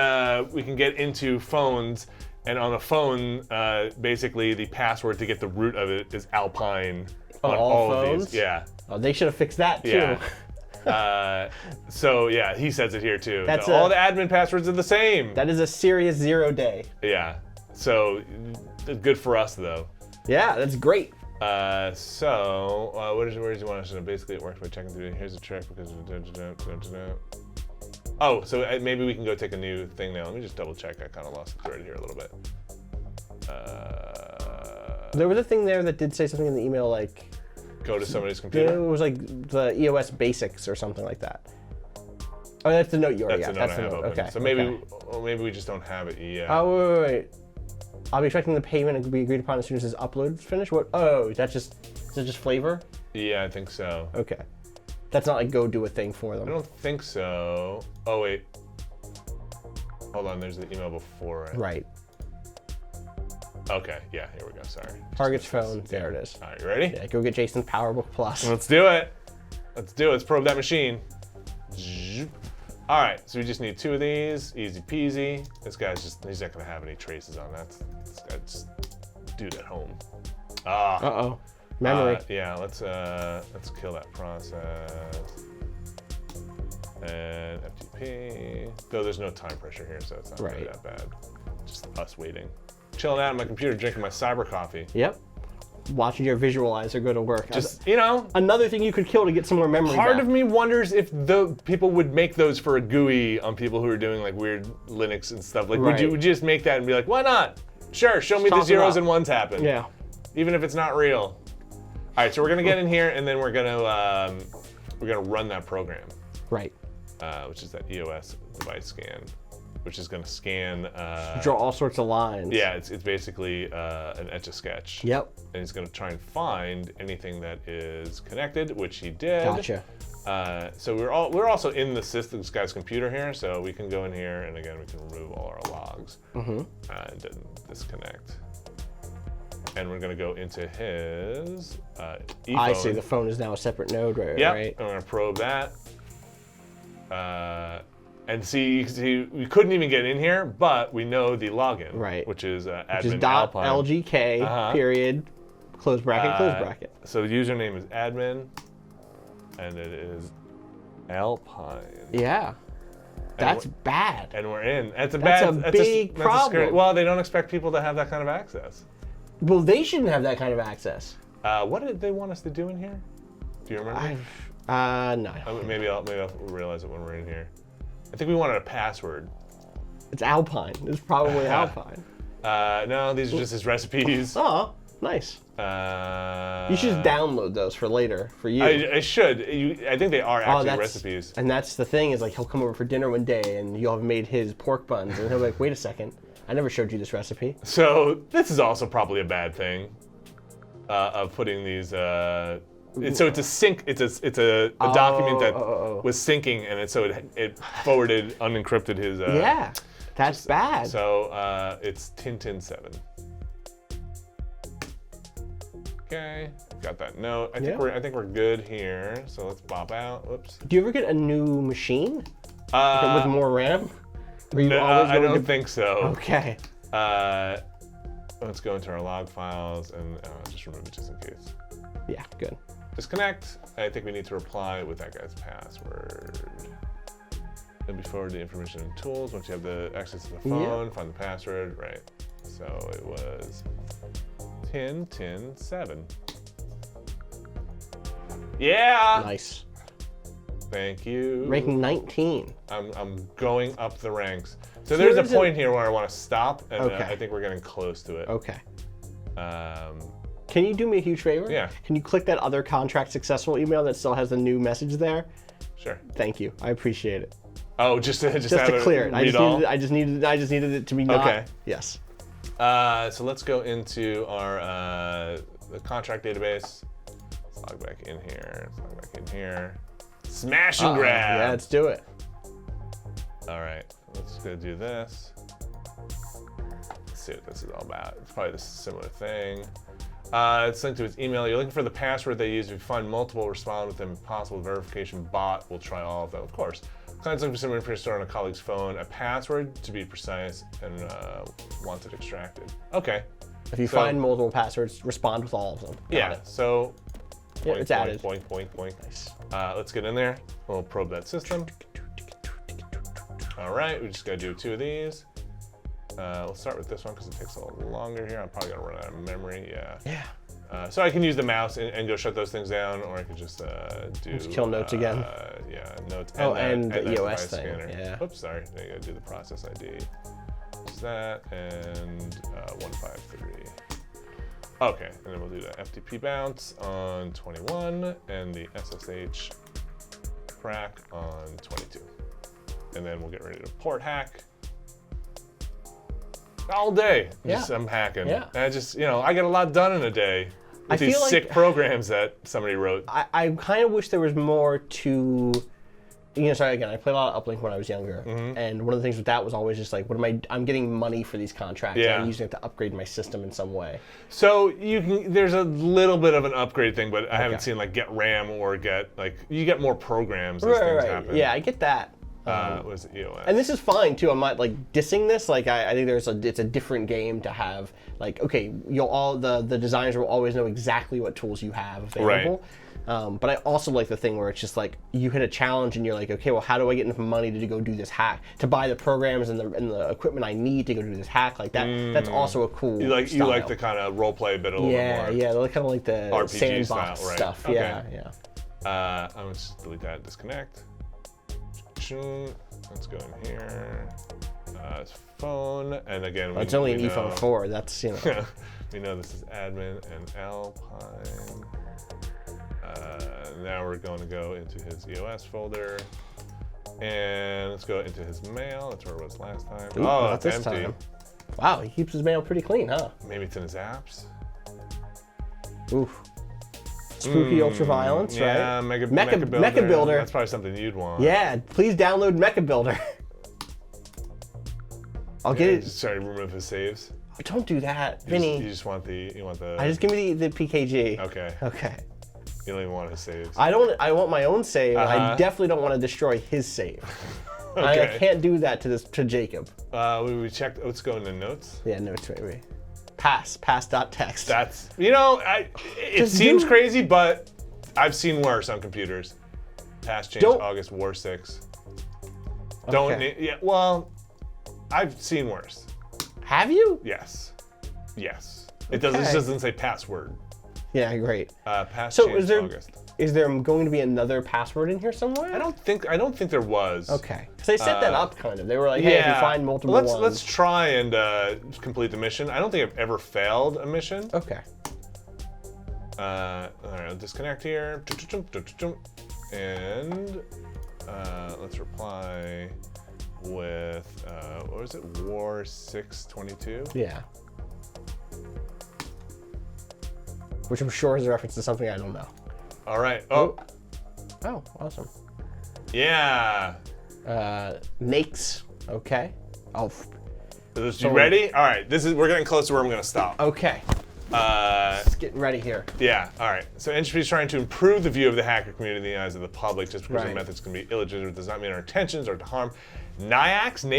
get into phones, and on a phone, basically the password to get the root of it is Alpine on all phones? Of these. Yeah. Oh, they should have fixed that too. Yeah. So yeah, he says it here too. All the admin passwords are the same. That is a serious 0 day. Yeah. So good for us though. Yeah, that's great. Where does he want us to? Basically, it works by checking through. Here's a check because. Oh, so maybe we can go take a new thing now. Let me just double check. I kind of lost the thread here a little bit. There was a thing there that did say something in the email like. Go to somebody's computer? It was like the EOS basics or something like that. Oh, that's the note you already got. That's the note. Okay. So maybe we just don't have it yet. Oh, wait. I'll be expecting the payment to be agreed upon as soon as this upload is finished. What? Oh, is that just flavor? Yeah, I think so. Okay. That's not like go do a thing for them. I don't think so. Oh, wait. Hold on, there's the email before it. Right. Okay, yeah, here we go, sorry. Target's phone, there it is. All right, you ready? Yeah, go get Jason's PowerBook Plus. Let's do it. Let's probe that machine. All right, so we just need 2 of these, easy peasy. This guy's he's not gonna have any traces on that. This guy just do it at home. Uh-oh, memory. Yeah, let's kill that process. And FTP, though there's no time pressure here, so it's not really that bad. Just us waiting. Chilling out on my computer, drinking my cyber coffee. Yep. Watching your visualizer go to work. Just, you know. Another thing you could kill to get some more memory Part back. of me wonders if the people would make those for a GUI on people who are doing like weird Linux and stuff. Like, would you just make that and be like, why not? Sure, show me the zeros and ones happen. Yeah. Even if it's not real. All right, so we're gonna get in here and then we're gonna run that program. Right. Which is that EOS device scan, which is going to scan. Draw all sorts of lines. Yeah, it's basically an Etch-a-Sketch. Yep. And he's going to try and find anything that is connected, which he did. Gotcha. So we're also in the system, this guy's computer here, so we can go in here and again we can remove all our logs and disconnect. And we're going to go into his ePhone. I see. The phone is now a separate node, right? Yep. Right. I'm going to probe that. And see, we couldn't even get in here, but we know the login, right? Which is admin which is dot Alpine. LGK period, close bracket, close bracket. So the username is admin, and it is Alpine. Yeah, that's bad. And we're in. That's a big problem. Well, they don't expect people to have that kind of access. Well, they shouldn't have that kind of access. What did they want us to do in here? Do you remember? No. Maybe I'll realize it when we're in here. I think we wanted a password. It's Alpine. It's probably Alpine. No, these are just his recipes. Oh, nice. You should just download those for later for you. I should. I think they are actually recipes. And that's the thing is like he'll come over for dinner one day and you'll have made his pork buns and he'll be like, wait a second, I never showed you this recipe. So this is also probably a bad thing of putting these. So it's a sync. It's a document that was syncing, and it forwarded unencrypted his. Yeah, that's bad. So it's Tintin7. Okay, got that note. I think we're good here. So let's bop out. Whoops. Do you ever get a new machine with more RAM? No, I don't think so. Okay. Let's go into our log files and just remove it just in case. Yeah, good. Disconnect. I think we need to reply with that guy's password. Then we forward the information and tools. Once you have the access to the phone, find the password. Right. So it was Tintin7. Yeah. Nice. Thank you. Ranking 19. I'm going up the ranks. So there's a point here where I want to stop, and I think we're getting close to it. Okay. Can you do me a huge favor? Yeah. Can you click that other contract successful email that still has the new message there? Sure. Thank you. I appreciate it. Oh, just to clear it. I just needed it to be not. Okay. Yes. So let's go into our the contract database. Let's log back in here. Smash and grab. Yeah, let's do it. All right. Let's go do this. Let's see what this is all about. It's probably the similar thing. It's linked to his email. You're looking for the password they use. If you find multiple, respond with them. If possible, the verification bot will try all of them. Of course. Client's looking for some information stored on a colleague's phone. A password, to be precise, and wants it extracted. Okay. If you find multiple passwords, respond with all of them. Got it. So it's added. Point. Nice. Let's get in there. We'll probe that system. All right, we just gotta do 2 of these. We'll start with this one because it takes a little longer here. I'm probably gonna run out of memory. Yeah. So I can use the mouse and go shut those things down, or I could just just kill notes again. Yeah, notes. And the that EOS thing. Scanner. Yeah. Oops, sorry. Now you gotta do the process ID. Just that and 153. Okay, and then we'll do the FTP bounce on 21 and the SSH crack on 22. And then we'll get ready to port hack. All day, I'm hacking. Yeah. And I get a lot done in a day with these sick programs that somebody wrote. I kind of wish there was more to, sorry, again, I played a lot of Uplink when I was younger. And one of the things with that was always just like, I'm getting money for these contracts. Yeah. I'm using it to upgrade my system in some way. So there's a little bit of an upgrade thing, but I haven't seen like get RAM or you get more programs as things happen. Yeah, I get that. Was it EOS? And this is fine too. I'm not like dissing this. Like I think it's a different game to have. Like okay, the designers will always know exactly what tools you have available. Right. But I also like the thing where it's just like you hit a challenge and you're like, okay, well, how do I get enough money to go do this hack, to buy the programs and the equipment I need to go do this hack like that? That's also a cool. You like style. the kind of role play bit a little bit more. Yeah, kind of like the RPG sandbox style, right. stuff. Okay. Yeah. I'm gonna just delete that. Disconnect. Let's go in here. It's phone, and again, it's only an ePhone 4. That's we know this is admin and Alpine. Now we're going to go into his EOS folder, and let's go into his mail. That's where it was last time. Ooh, oh, it's empty. Time. Wow, he keeps his mail pretty clean, huh? Maybe it's in his apps. Oof. Spooky ultraviolence, right? Yeah, Mecha Builder. That's probably something you'd want. Yeah, please download Mecha Builder. I'll get it. Sorry, remove his saves. Oh, don't do that, Vinny. You just want the. Just give me the PKG. Okay. Okay. You don't even want his saves. I want my own save. I definitely don't want to destroy his save. Okay. I can't do that to Jacob. We checked. Let's go into notes. Yeah, notes right. Pass.txt. That's it seems crazy, but I've seen worse on computers. Pass change August war 6. Don't need, yeah. Well, I've seen worse. Have you? Yes. It doesn't say password. Yeah, great. Pass change August. Is there going to be another password in here somewhere? I don't think there was. Okay, because they set that up kind of. They were like, hey, if you find multiple ones. Let's try and complete the mission. I don't think I've ever failed a mission. Okay. All right, I'll disconnect here. And let's reply with, what was it? War 622? Yeah. Which I'm sure is a reference to something I don't know. All right. Oh, awesome. Yeah. Nakes. Okay. Oh. You ready? All right. We're getting close to where I'm going to stop. Okay. Just getting ready here. Yeah. All right. So Entropy is trying to improve the view of the hacker community in the eyes of the public. Just because our methods can be illegitimate does not mean our intentions are to harm. Nyax?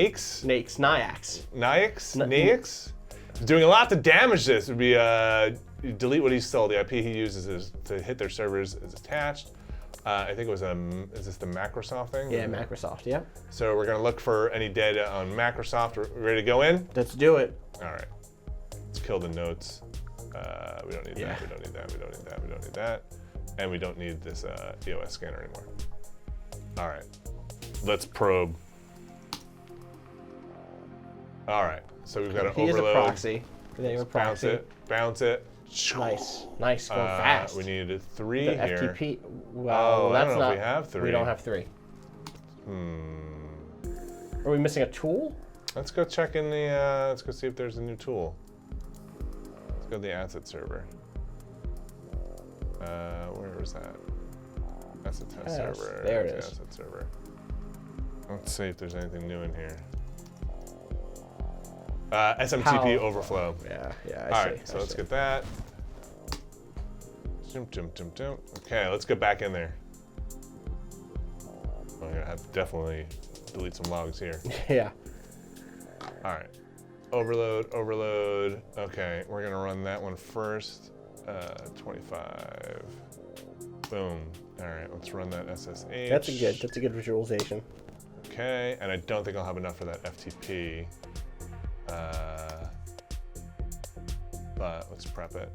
Doing a lot to damage this. It would be delete what he stole. The IP he uses to hit their servers is attached. I think it was is this the Microsoft thing? Yeah, Microsoft, yeah. So we're gonna look for any data on Microsoft. We're ready to go in? Let's do it. All right. Let's kill the notes. We don't need that, we don't need that, we don't need that, we don't need that. And we don't need this EOS scanner anymore. All right. Let's probe. All right. So we've got an overload. He is a proxy. They were proxy. Bounce it. Nice, going fast. We needed 3 here. FTP. Well, that's I don't know not. If we have 3. We don't have 3. Are we missing a tool? Let's go check in the. Let's go see if there's a new tool. Let's go to the asset server. Where was that? That's a test server. There it is. Asset server. Let's see if there's anything new in here. SMTP overflow. Yeah, All right, so let's get that. Okay, let's get back in there. I'm gonna have to definitely delete some logs here. Yeah. All right, overload. Okay, we're gonna run that one first. 25. Boom. All right, let's run that SSH. That's a good visualization. Okay, and I don't think I'll have enough for that FTP. But let's prep it.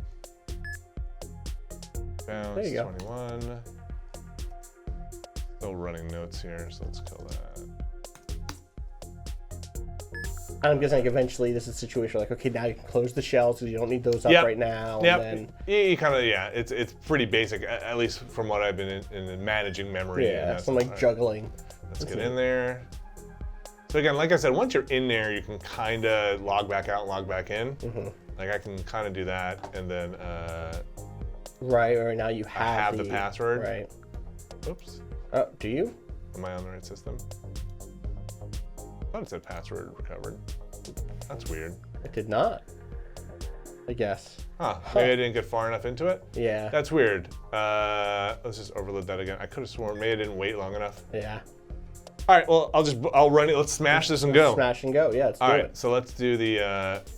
Bounce, there you go. 21. Still running notes here, so let's kill that. I'm guessing like eventually this is a situation like, okay, now you can close the shells because you don't need those up right now. Yep. And You kind of, it's pretty basic, at least from what I've been in managing memory. Yeah, some like juggling. Let's get in there. So again, like I said, once you're in there, you can kind of log back out, log back in. Like I can kind of do that, and then right now you have the password. Right. Oops. Oh, do you? Am I on the right system? I thought it said password recovered. That's weird. It did not. I guess. Maybe I didn't get far enough into it. Yeah. That's weird. Let's just overload that again. I could have sworn maybe I didn't wait long enough. Yeah. All right, well, I'll run it. Let's smash this and go. Smash and go. Yeah, let's do All it. right, so let's do the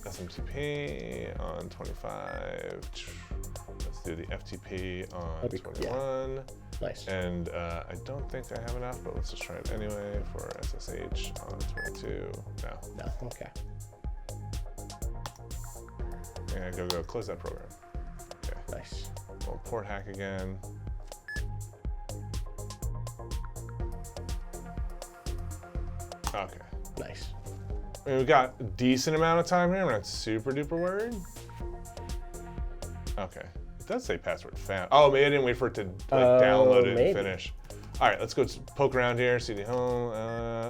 SMTP on 25. Let's do the FTP on 21. Yeah. Nice. And I don't think I have enough, but let's just try it anyway for SSH on 22. No. No, okay. And go, close that program. Okay. Nice. We'll port hack again. Okay. Nice. I mean, we've got a decent amount of time here. I'm not super duper worried. Okay. It does say password found. Oh, maybe I didn't wait for it to download it and finish. All right, let's go poke around here. CD home.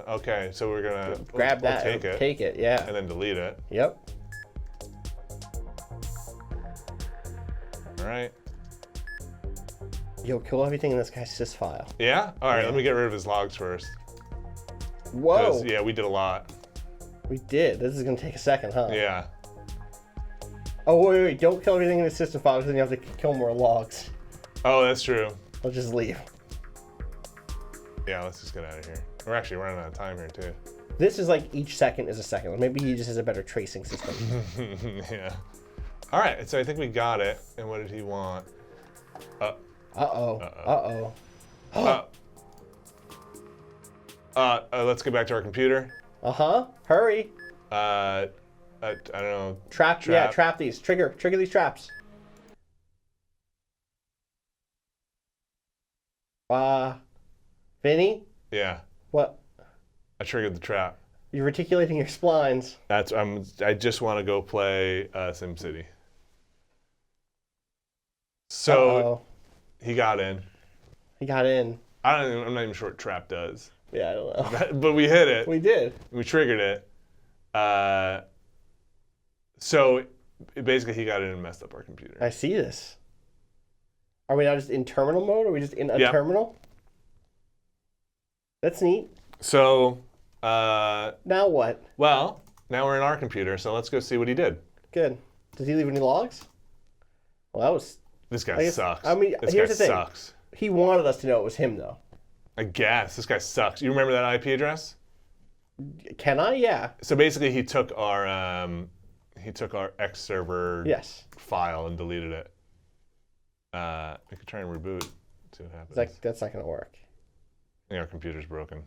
Okay, so we're gonna grab that. Take it. Yeah. And then delete it. Yep. All right. Yo, kill everything in this guy's sys file. Yeah. All right. Let me get rid of his logs first. Whoa. Yeah, we did a lot. We did. This is gonna take a second, huh? Yeah. Oh wait! Don't kill everything in the system file, because then you have to kill more logs. Oh, that's true. Let's just leave. Yeah, let's just get out of here. We're actually running out of time here too. This is like each second is a second. Maybe he just has a better tracing system. Yeah. All right, so I think we got it. And what did he want? Let's get back to our computer. Hurry. I don't know. Trap. Yeah, trap these. Trigger these traps. Vinny? Yeah. What? I triggered the trap. You're reticulating your splines. I just want to go play SimCity. So he got in. He got in. I'm not even sure what trap does. Yeah, I don't know. But we hit it. We did. We triggered it. So basically he got in and messed up our computer. I see this. Are we now just in terminal mode? Are we just in a terminal? That's neat. So now what? Well, now we're in our computer, so let's go see what he did. Good. Did he leave any logs? Well, that was... This guy sucks. I mean, this here's guy the thing. Sucks. He wanted us to know it was him, though. I guess. This guy sucks. You remember that IP address? Can I? Yeah. So basically he took our X server file and deleted it. We could try and reboot, see what happens. That's not going to work. I think our computer's broken.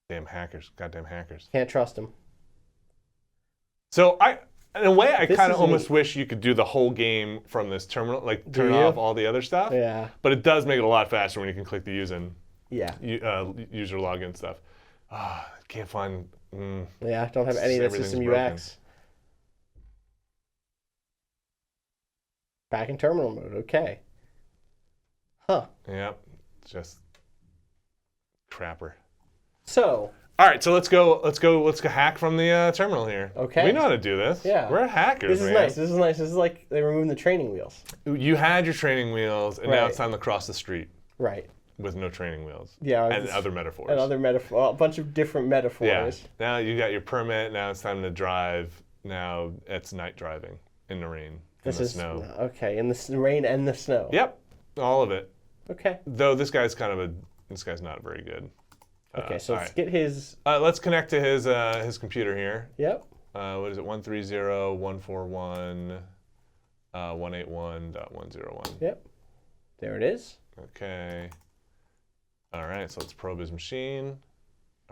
Damn hackers. Goddamn hackers. Can't trust them. So in a way, I kind of almost wish you could do the whole game from this terminal, like turn off all the other stuff. Yeah. But it does make it a lot faster when you can click the user login stuff. Can't find. Yeah, don't have any of the system UX. Back in terminal mode. Okay. Huh. Yep. Just crapper. So. All right, so let's go hack from the terminal here. Okay. We know how to do this. Yeah. We're hackers, man. This is nice. This is like they removed the training wheels. You had your training wheels, and now it's time to cross the street. Right. With no training wheels. Yeah. And other metaphors. And other a bunch of different metaphors. Yeah. Now you got your permit. Now it's time to drive. Now it's night driving in the rain, in the snow. Okay, in the rain and the snow. Yep. All of it. Okay. Though this guy's not very good. Okay, so let's get his... let's connect to his computer here. Yep. What is it? 130.141.181.101. Yep. There it is. Okay. All right, so let's probe his machine.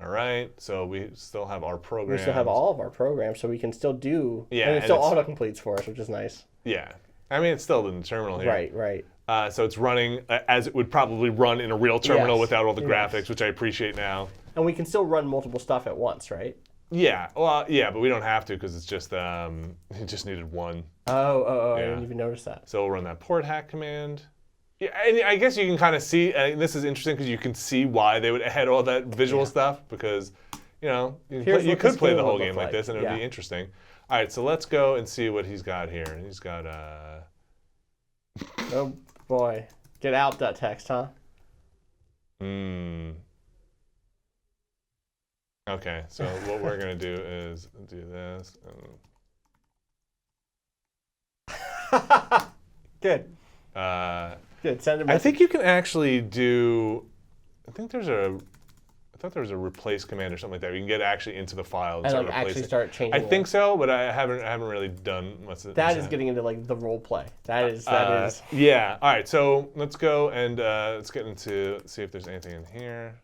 All right, so we still have our programs. We still have all of our programs, so we can still do... Yeah. And it still auto-completes for us, which is nice. Yeah. I mean, it's still in the terminal here. Right. So it's running as it would probably run in a real terminal without all the graphics, which I appreciate now. And we can still run multiple stuff at once, right? Yeah, well, yeah, but we don't have to because it's just it just needed one. Oh, I didn't even notice that. So we'll run that port hack command. Yeah, and I guess you can kind of see, and this is interesting because you can see why they would add all that visual stuff because, you could play the whole game like this and it would be interesting. All right, so let's go and see what he's got here. He's got Oh boy, get out that text, huh? Okay, so what we're gonna do is do this. Good. Good. Send a I message. think you can actually do. I thought there was a replace command or something like that. You can get actually into the file and start like actually replacing. start changing. I think so, but I haven't really done what's it. That is getting into like the role play. That is. Yeah. All right. So let's go and let's get into see if there's anything in here.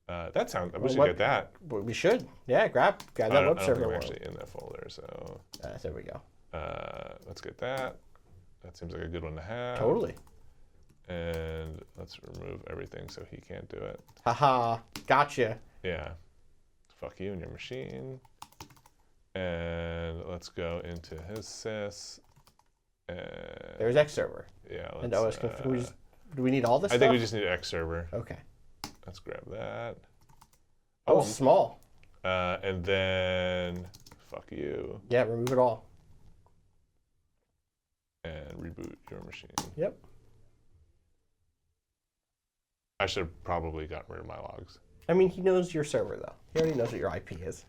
That sounds. I wish you get that. We should. Yeah. Grab that web server. I don't think I'm actually in that folder. So. There we go. Let's get that. That seems like a good one to have. Totally. And let's remove everything so he can't do it. Haha. Gotcha. Yeah. Fuck you and your machine. And let's go into his sys. And there's X server. Yeah. And OS config. Do we need all this stuff? I think we just need X server. Okay. Let's grab that. Oh, small. And then fuck you. Yeah, remove it all. And reboot your machine. Yep. I should have probably gotten rid of my logs. I mean, he knows your server, though. He already knows what your IP is.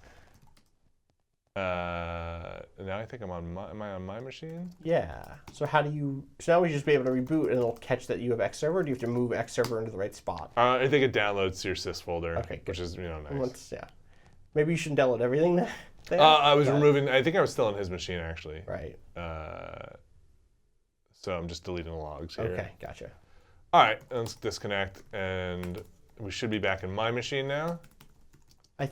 Now I think am I on my machine? Yeah. So how do you... So now we should just be able to reboot and it'll catch that you have X server, or do you have to move X server into the right spot? I think it downloads to your sys folder, okay, good. Which is, nice. Yeah. Maybe you shouldn't download everything there. I was removing... I think I was still on his machine, actually. Right. So I'm just deleting the logs here. Okay, gotcha. All right, let's disconnect, and we should be back in my machine now. I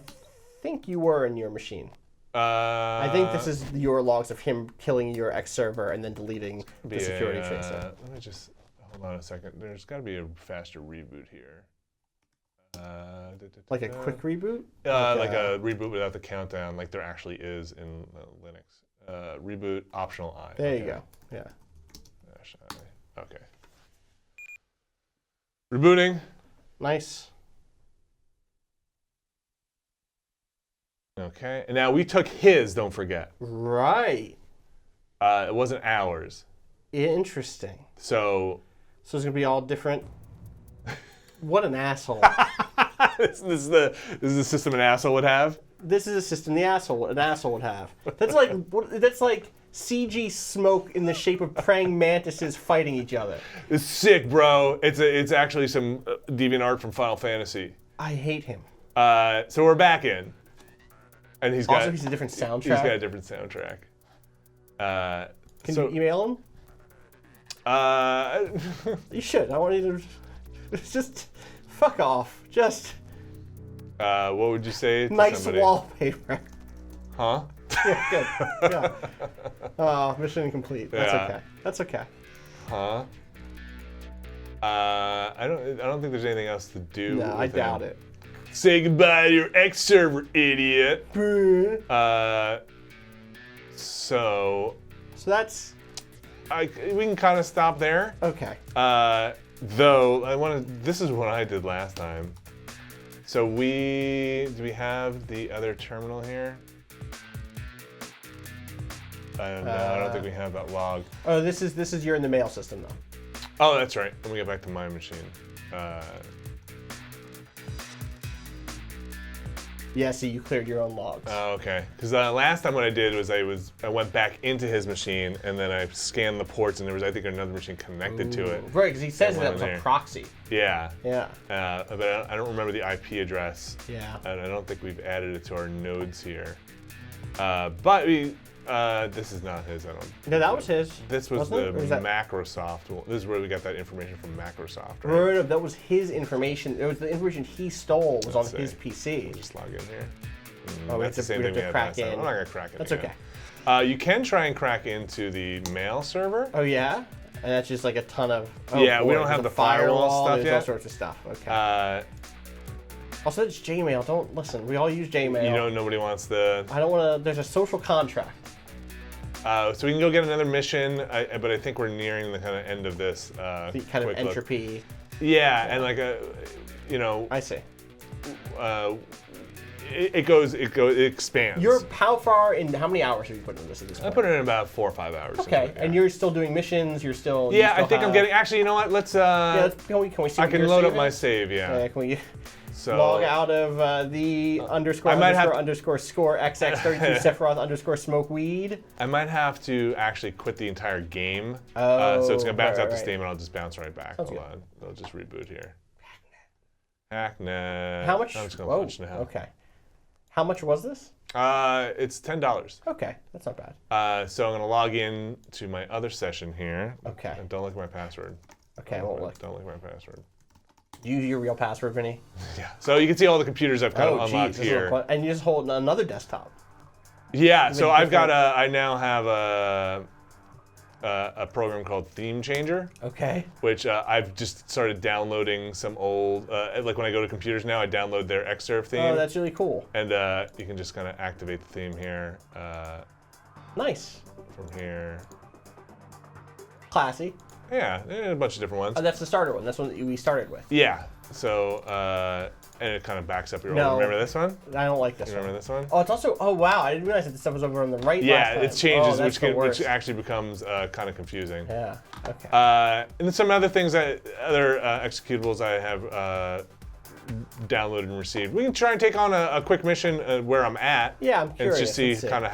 think you were in your machine. I think this is your logs of him killing your X server and then deleting the security tracer. Let me just hold on a second. There's got to be a faster reboot here. Like a quick reboot? Like a reboot without the countdown, like there actually is in Linux. Reboot optional I. There you go. Yeah. Okay. Rebooting. Nice. Okay, and now we took his, don't forget. Right. It wasn't ours. Interesting. So it's going to be all different. What an asshole. this is the system an asshole would have? This is a system an asshole would have. That's like CG smoke in the shape of praying mantises fighting each other. It's sick, bro. It's actually some deviant art from Final Fantasy. I hate him. So we're back in. And he's a different soundtrack. He's got a different soundtrack. Can you email him? You should. I want you to just fuck off. Just. What would you say to nice somebody? Wallpaper. Huh? Yeah, good. Yeah. Oh, mission incomplete. That's okay. That's okay. Huh? I don't think there's anything else to do. No, I doubt it. Say goodbye to your X server, idiot. So that's. We can kind of stop there. Okay. Though this is what I did last time. So do we have the other terminal here? I don't know. I don't think we have that log. Oh, this is you're in the mail system though. Oh, that's right. Let me get back to my machine. Yeah, see, you cleared your own logs. Oh, okay. Because last time what I did was I went back into his machine and then I scanned the ports and there was I think another machine connected to it. Right, because he says that was a proxy. Yeah. Yeah. But I don't remember the IP address. Yeah. And I don't think we've added it to our nodes here. But this is not his. I don't. No, that was his. This was the Microsoft. This is where we got that information from Microsoft. Right? No, that was his information. It was the information he stole was on his PC. We'll just log in here. That's the same thing we had last time. I'm not gonna crack it. That's again. okay. You can try and crack into the mail server. Oh yeah, and that's just like a ton of. Yeah, we don't have the firewall stuff yet. All sorts of stuff. Okay. Also, it's Gmail. Don't listen. We all use Gmail. Nobody wants the. I don't want to. There's a social contract. So we can go get another mission, but I think we're nearing the kind of end of this. The kind of entropy. Yeah, and like I see. it expands. You're how far in? How many hours have you put into this at this I point? put it in about 4 or 5 hours. Okay, and you're still doing missions. You're still. Yeah, I think I'm getting. Actually, you know what? Let's. Yeah, can we see? I what can you're load up saving? my save. Yeah. Can we So log out of the underscore I might underscore score XX32 Sephiroth underscore smoke weed? I might have to actually quit the entire game. Oh, so it's gonna bounce out the right. Steam, and I'll just bounce right back. Hold on, I'll just reboot here. Hacknet. How much? I'm just gonna Whoa, launch now. okay. How much was this? It's $10. Okay, that's not bad. So I'm gonna log in to my other session here. Okay. And don't look at my password. Okay, I won't look. Don't look at my password. Use your real password, Vinny. Yeah. So you can see all the computers I've kind of unlocked geez, here. And you just hold another desktop. Yeah. So I've got I now have a program called Theme Changer. Okay. Which I've just started downloading some old, like when I go to computers now, I download their Xserve theme. Oh, that's really cool. And you can just kind of activate the theme here. Nice. From here. Classy. Yeah, a bunch of different ones. Oh, that's the starter one. That's one that we started with. Yeah. So, and it kind of backs up your old. Remember this one? I don't like this you one. remember this one? Oh, it's also. Oh wow! I didn't realize that this stuff was over on the right. Yeah, it changes, which actually becomes kind of confusing. Yeah. Okay. And then some other things other executables I have downloaded and received. We can try and take on a quick mission where I'm at. Yeah, I'm curious. And just see kind of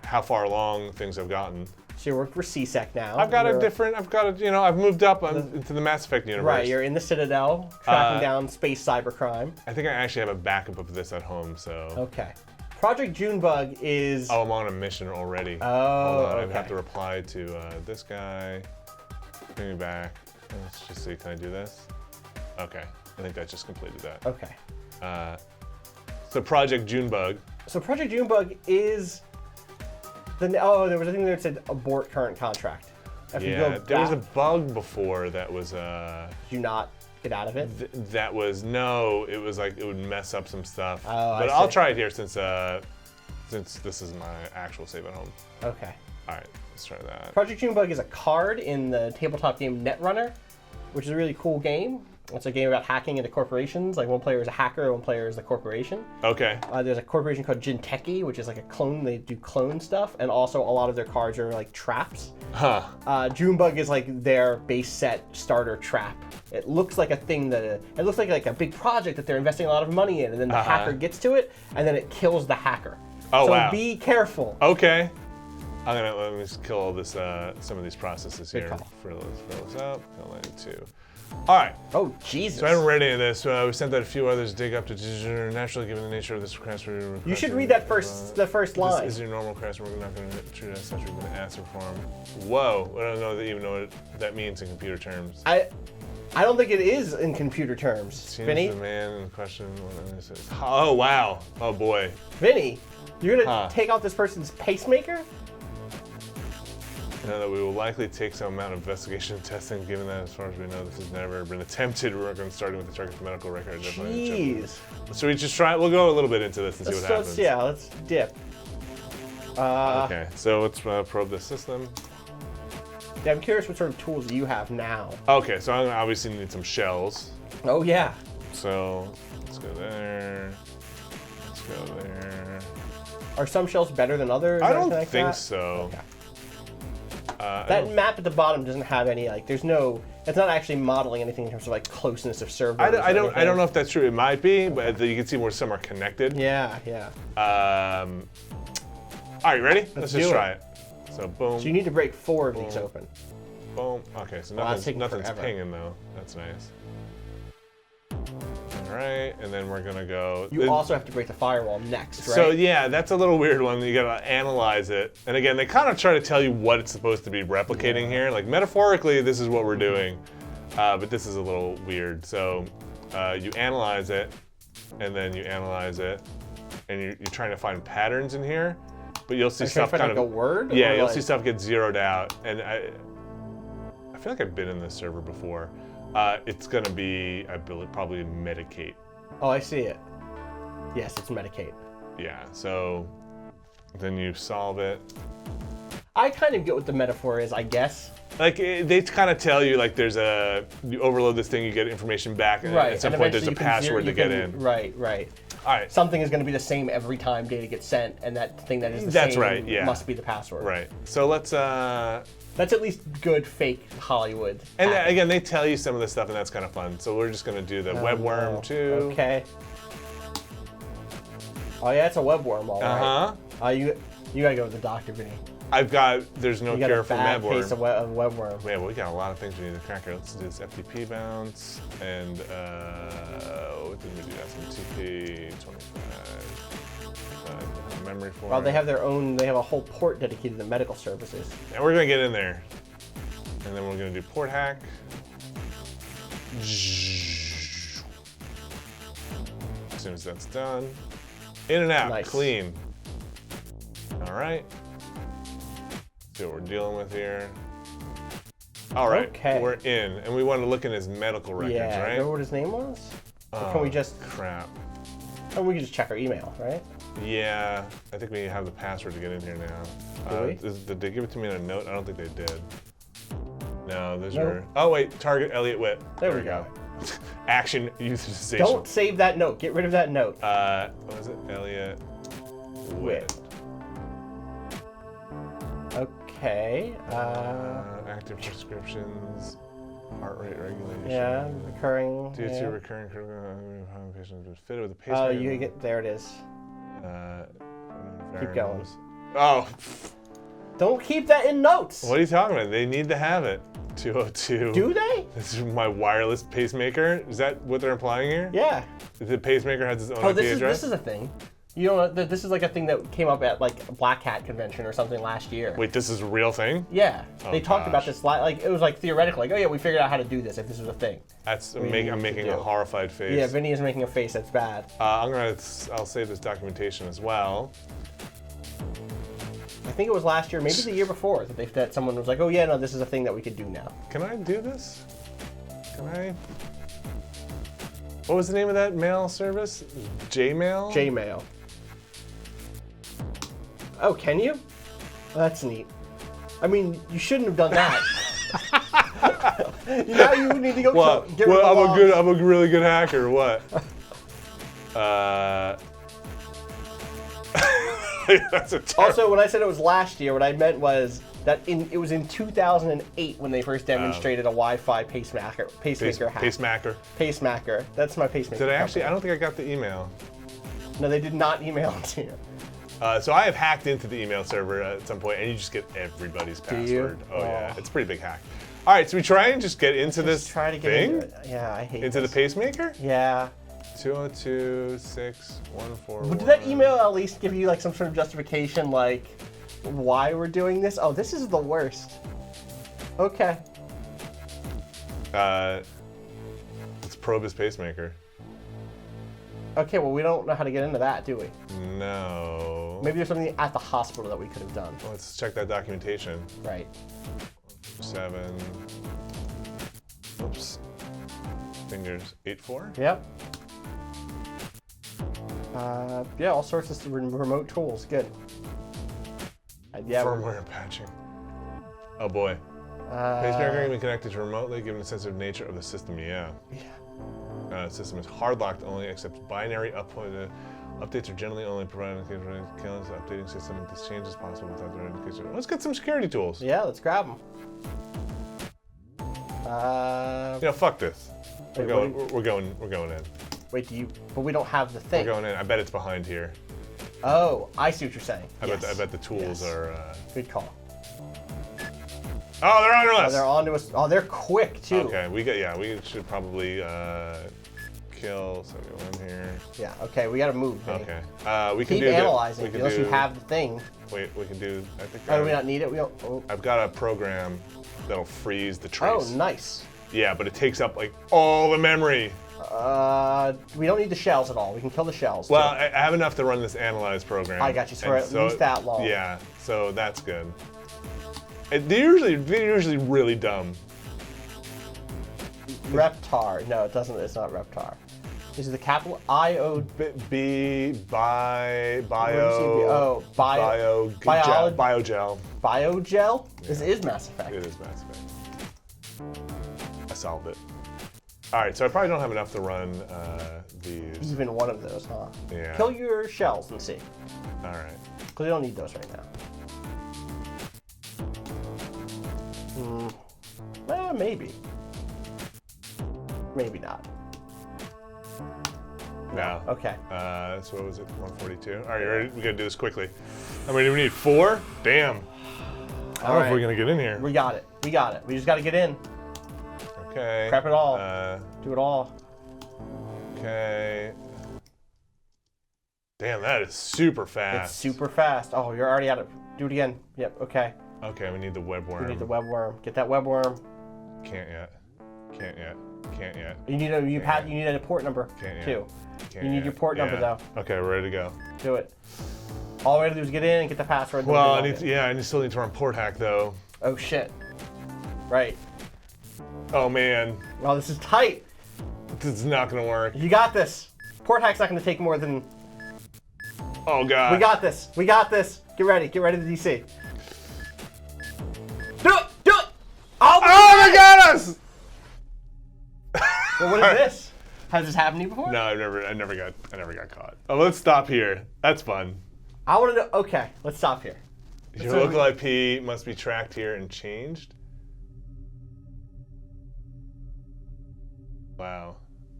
how far along things have gotten. So you're working for CSEC now. I've moved up into the Mass Effect universe. Right, you're in the Citadel, tracking down space cybercrime. I think I actually have a backup of this at home, so. Okay. Project Junebug is... Oh, I'm on a mission already. Oh, Hold on, okay. I have to reply to this guy. Bring me back. Let's just see, can I do this? Okay, I think that just completed that. Okay. So Project Junebug. So Project Junebug is... there was a thing there that said abort current contract. Yeah, there was a bug before that was... Did you not get out of it? That was, no, it was like, it would mess up some stuff. Oh, but I'll try it here since this is my actual save at home. Okay. All right, let's try that. Project Junebug is a card in the tabletop game Netrunner, which is a really cool game. It's a game about hacking into corporations. Like one player is a hacker, one player is the corporation. Okay. There's a corporation called Jinteki, which is like a clone. They do clone stuff, and also a lot of their cards are like traps. Huh. Junebug is like their base set starter trap. It looks like a thing that it looks like a big project that they're investing a lot of money in, and then the hacker gets to it, and then it kills the hacker. Oh, so wow. be careful. Okay. Let me just kill all this, some of these processes here. Good call. Fill this up. L92. All right. Oh, Jesus. So I haven't read any of this. We sent that a few others dig up to naturally given the nature of this request. You should read that the first line. This is your normal request. We're not going to treat it as such. We're going to answer for him. Whoa. I don't know that even know what that means in computer terms. I don't think it is in computer terms. Seems Vinny? the man in question. Oh, wow. Oh, boy. Vinny, you're going to take out this person's pacemaker? Know that we will likely take some amount of investigation and testing, given that as far as we know, this has never been attempted. We're going to start with the target's medical record. Jeez. So we just try. We'll go a little bit into this and see what happens. Let's dip. Okay, so let's probe the system. Yeah, I'm curious what sort of tools you have now. Okay, so I'm gonna obviously need some shells. Oh yeah. So let's go there. Let's go there. Are some shells better than others? I don't think so. Okay. That map at the bottom doesn't have any it's not actually modeling anything in terms of like closeness of servers. I don't know if that's true. It might be, but you can see where some are connected. Yeah. All right, ready? Let's just try it. So boom. So you need to break 4 of these open. Boom. Okay, so nothing's pinging though. That's nice. All right, and then we're gonna go. You also have to break the firewall next, right? So yeah, that's a little weird one. You gotta analyze it. And again, they kind of try to tell you what it's supposed to be replicating here. Like metaphorically, this is what we're doing, but this is a little weird. So you analyze it, and then you analyze it, and you're trying to find patterns in here, but you'll see stuff kind of a word. Yeah, you'll see stuff get zeroed out, and I feel like I've been in this server before. It's gonna be, I believe, probably medicate. Oh, I see it. Yes, it's medicate. Yeah, so then you solve it. I kind of get what the metaphor is, I guess. Like they kind of tell you like you overload this thing, you get information back, and Right. at some point there's a password to get in. Right, right. All right. Something is going to be the same every time data gets sent, and that thing that is the That's same right, yeah. must be the password. Right. So let's. That's at least good fake Hollywood. And hacking. again, they tell you some of this stuff, and that's kind of fun. So we're just gonna do the web worm too. Okay. Oh yeah, it's a web worm, all right. You gotta go to the doctor, Vinny. There's no You got cure a for bad web worm. case of web worm. Yeah, well, we got a lot of things we need to crack here. Let's do this FTP bounce and what did we do? SMTP 25. Memory form. Well, they have a whole port dedicated to medical services. And we're gonna get in there. And then we're gonna do port hack. As soon as that's done. In and out, Nice. clean. All right. See what we're dealing with here. All right, Okay. we're in. And we want to look in his medical records, Yeah, right? remember what his name was? Or can we just? Crap. Oh, we can just check our email, right? Yeah, I think we have the password to get in here now. Do we? Did they give it to me in a note? I don't think they did. No, those Nope. are. Oh wait, target Elliot Witt. There we go. Action utilization. Don't save that note. Get rid of that note. What was it? Elliot Witt. Okay. Active prescriptions, heart rate regulation. Yeah, recurring. Due to yeah. recurring critical patients was fitted with a Oh, pacemaker. there it is. Keep going. Oh, Don't keep that in notes. what are you talking about? They need to have it. 202. Do they? This is my wireless pacemaker. Is that what they're implying here? Yeah. The pacemaker has its own Oh, IP address? this is a thing. You know, this is like a thing that came up at like a Black Hat convention or something last year. Wait, this is a real thing? Yeah, Oh, they talked about gosh. this like it was like theoretical, like, oh yeah, we figured out how to do this if this was a thing. I'm need making to a do. horrified face. Yeah, Vinny is making a face that's bad. I'll save this documentation as well. I think it was last year, maybe the year before, that someone was like, oh yeah, no, this is a thing that we could do now. Can I do this? Can I? What was the name of that mail service? Gmail? Gmail. Oh, can you? That's neat. I mean, you shouldn't have done that. Now you need to go What? get rid of Well, logs. I'm a really good hacker. What? That's a Also, when I said it was last year, what I meant was that it was in 2008 when they first demonstrated a Wi-Fi pacemaker hack. Pacemaker. That's my pacemaker. Did I actually? company. I don't think I got the email. No, they did not email it to you. So I have hacked into the email server at some point, and you just get everybody's password. you? Oh yeah, Oh. it's a pretty big hack. All right, so we try and just get into this Try to get thing, into it. Yeah, I hate into the this. pacemaker. Yeah. 202-614. But did that email at least give you like some sort of justification, like why we're doing this? Oh, this is the worst. Okay. Let's probe his pacemaker. Okay, well, we don't know how to get into that, do we? No. Maybe there's something at the hospital that we could have done. Let's check that documentation. Right. 7. Oops. Fingers. 8-4. Yep. Yeah, all sorts of remote tools. Good. Yeah. Firmware patching. Oh boy. Pacemaker can be connected to remotely given the sensitive nature of the system. Yeah. The system is hard locked, only accepts binary updates are generally only provided in case of killing the updating system. This change is possible without the indication. Let's get some security tools. Yeah, let's grab them. Fuck this. Wait, We're going in. Wait, but we don't have the thing. We're going in. I bet it's behind here. Oh, I see what you're saying. I bet the tools are. Good call. Oh, they're under Oh, us. they're onto us. Oh, they're quick too. Okay, we should probably kill. So go in here. Yeah. Okay, we gotta move. Vinny. Okay. We can Keep do analyzing we can unless do, you have the thing. Wait, we can do. I think. Oh, do we not need it? We don't. Oh, I've got a program that'll freeze the trace. oh nice. Yeah, but it takes up like all the memory. We don't need the shells at all. We can kill the shells. Well, too. I have enough to run this analyze program. I got you. So and at least that long. Yeah, so that's good. They're usually really dumb. Reptar. No, it doesn't. It's not Reptar. Is it the capital I-O? Biogel. Biogel? This is Mass Effect. It is Mass Effect. I solved it. All right, so I probably don't have enough to run these. Even one of those, huh? Yeah. Kill your shells and see. All right. Because we don't need those right now. Maybe. Maybe not. No. Okay. So what was it? 142. All right, ready? We gotta do this quickly. How many do we need? 4? Damn. I don't know if we're gonna get in here. We got it. We got it. We just gotta get in. Okay. Prep it all. Do it all. Okay. Damn, that is super fast. It's super fast. Oh, you're already at it. Do it again. Yep. Okay. Okay, we need the webworm. We need the webworm. Get that webworm. Can't yet. Can't yet. Can't yet. You need a port number too. Can't you need yet. your port number though. Okay, we're ready to go. Do it. All we have to do is get in and get the password. Well, I still need to run port hack though. Oh shit. Right. Oh man. Well, this is tight. This is not gonna work. You got this. Port hack's not gonna take more than. Oh god. We got this. We got this. Get ready. Get ready to DC. Do it. Do it. Oh, they got us. Well, what is this? Has this happened to you before? No, I never got caught. Oh, let's stop here. That's fun. I want to know. Okay, let's stop here. Your local IP must be tracked here and changed. Wow,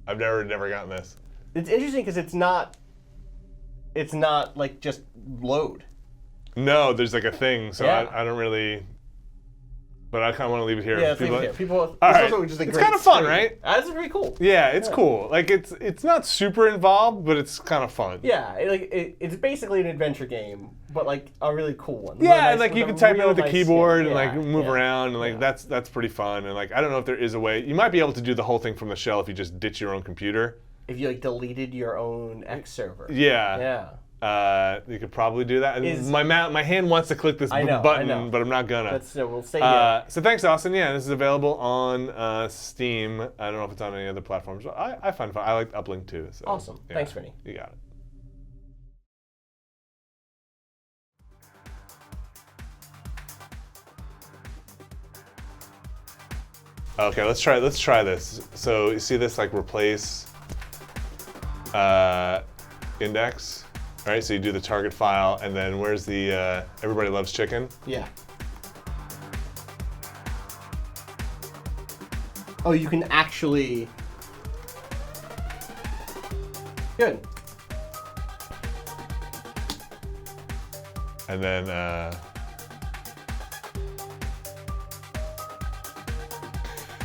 I've never gotten this. It's interesting because it's not like just load. No, there's like a thing, so Yeah. I don't really. But I kind of want to leave it here. Yeah, let's leave it here. People. All right. Just a It's great kind of fun, screen. right? That's pretty cool. Yeah, it's cool. Like it's not super involved, but it's kind of fun. Yeah, it's basically an adventure game, but like a really cool one. Yeah, Really nice, and like you a can type in real with the nice keyboard game. and like Yeah, move yeah. around, and like that's pretty fun. And like I don't know if there is a way. You might be able to do the whole thing from the shell if you just ditch your own computer. If you like deleted your own X server. Yeah. Yeah. You could probably do that. And Is- my hand wants to click this I know. button, but I'm not gonna. We'll stay here. So thanks, Austin. Yeah, this is available on Steam. I don't know if it's on any other platforms, but I find it fun. I like Uplink too. So, Awesome. yeah, Thanks, Vinny. You got it. Okay, let's try this. So you see this like replace index, right? So you do the target file, and then where's the everybody loves chicken? Yeah. Oh, you can actually. Good. And then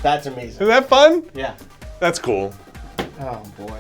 That's amazing. is that fun? Yeah. That's cool. Oh boy.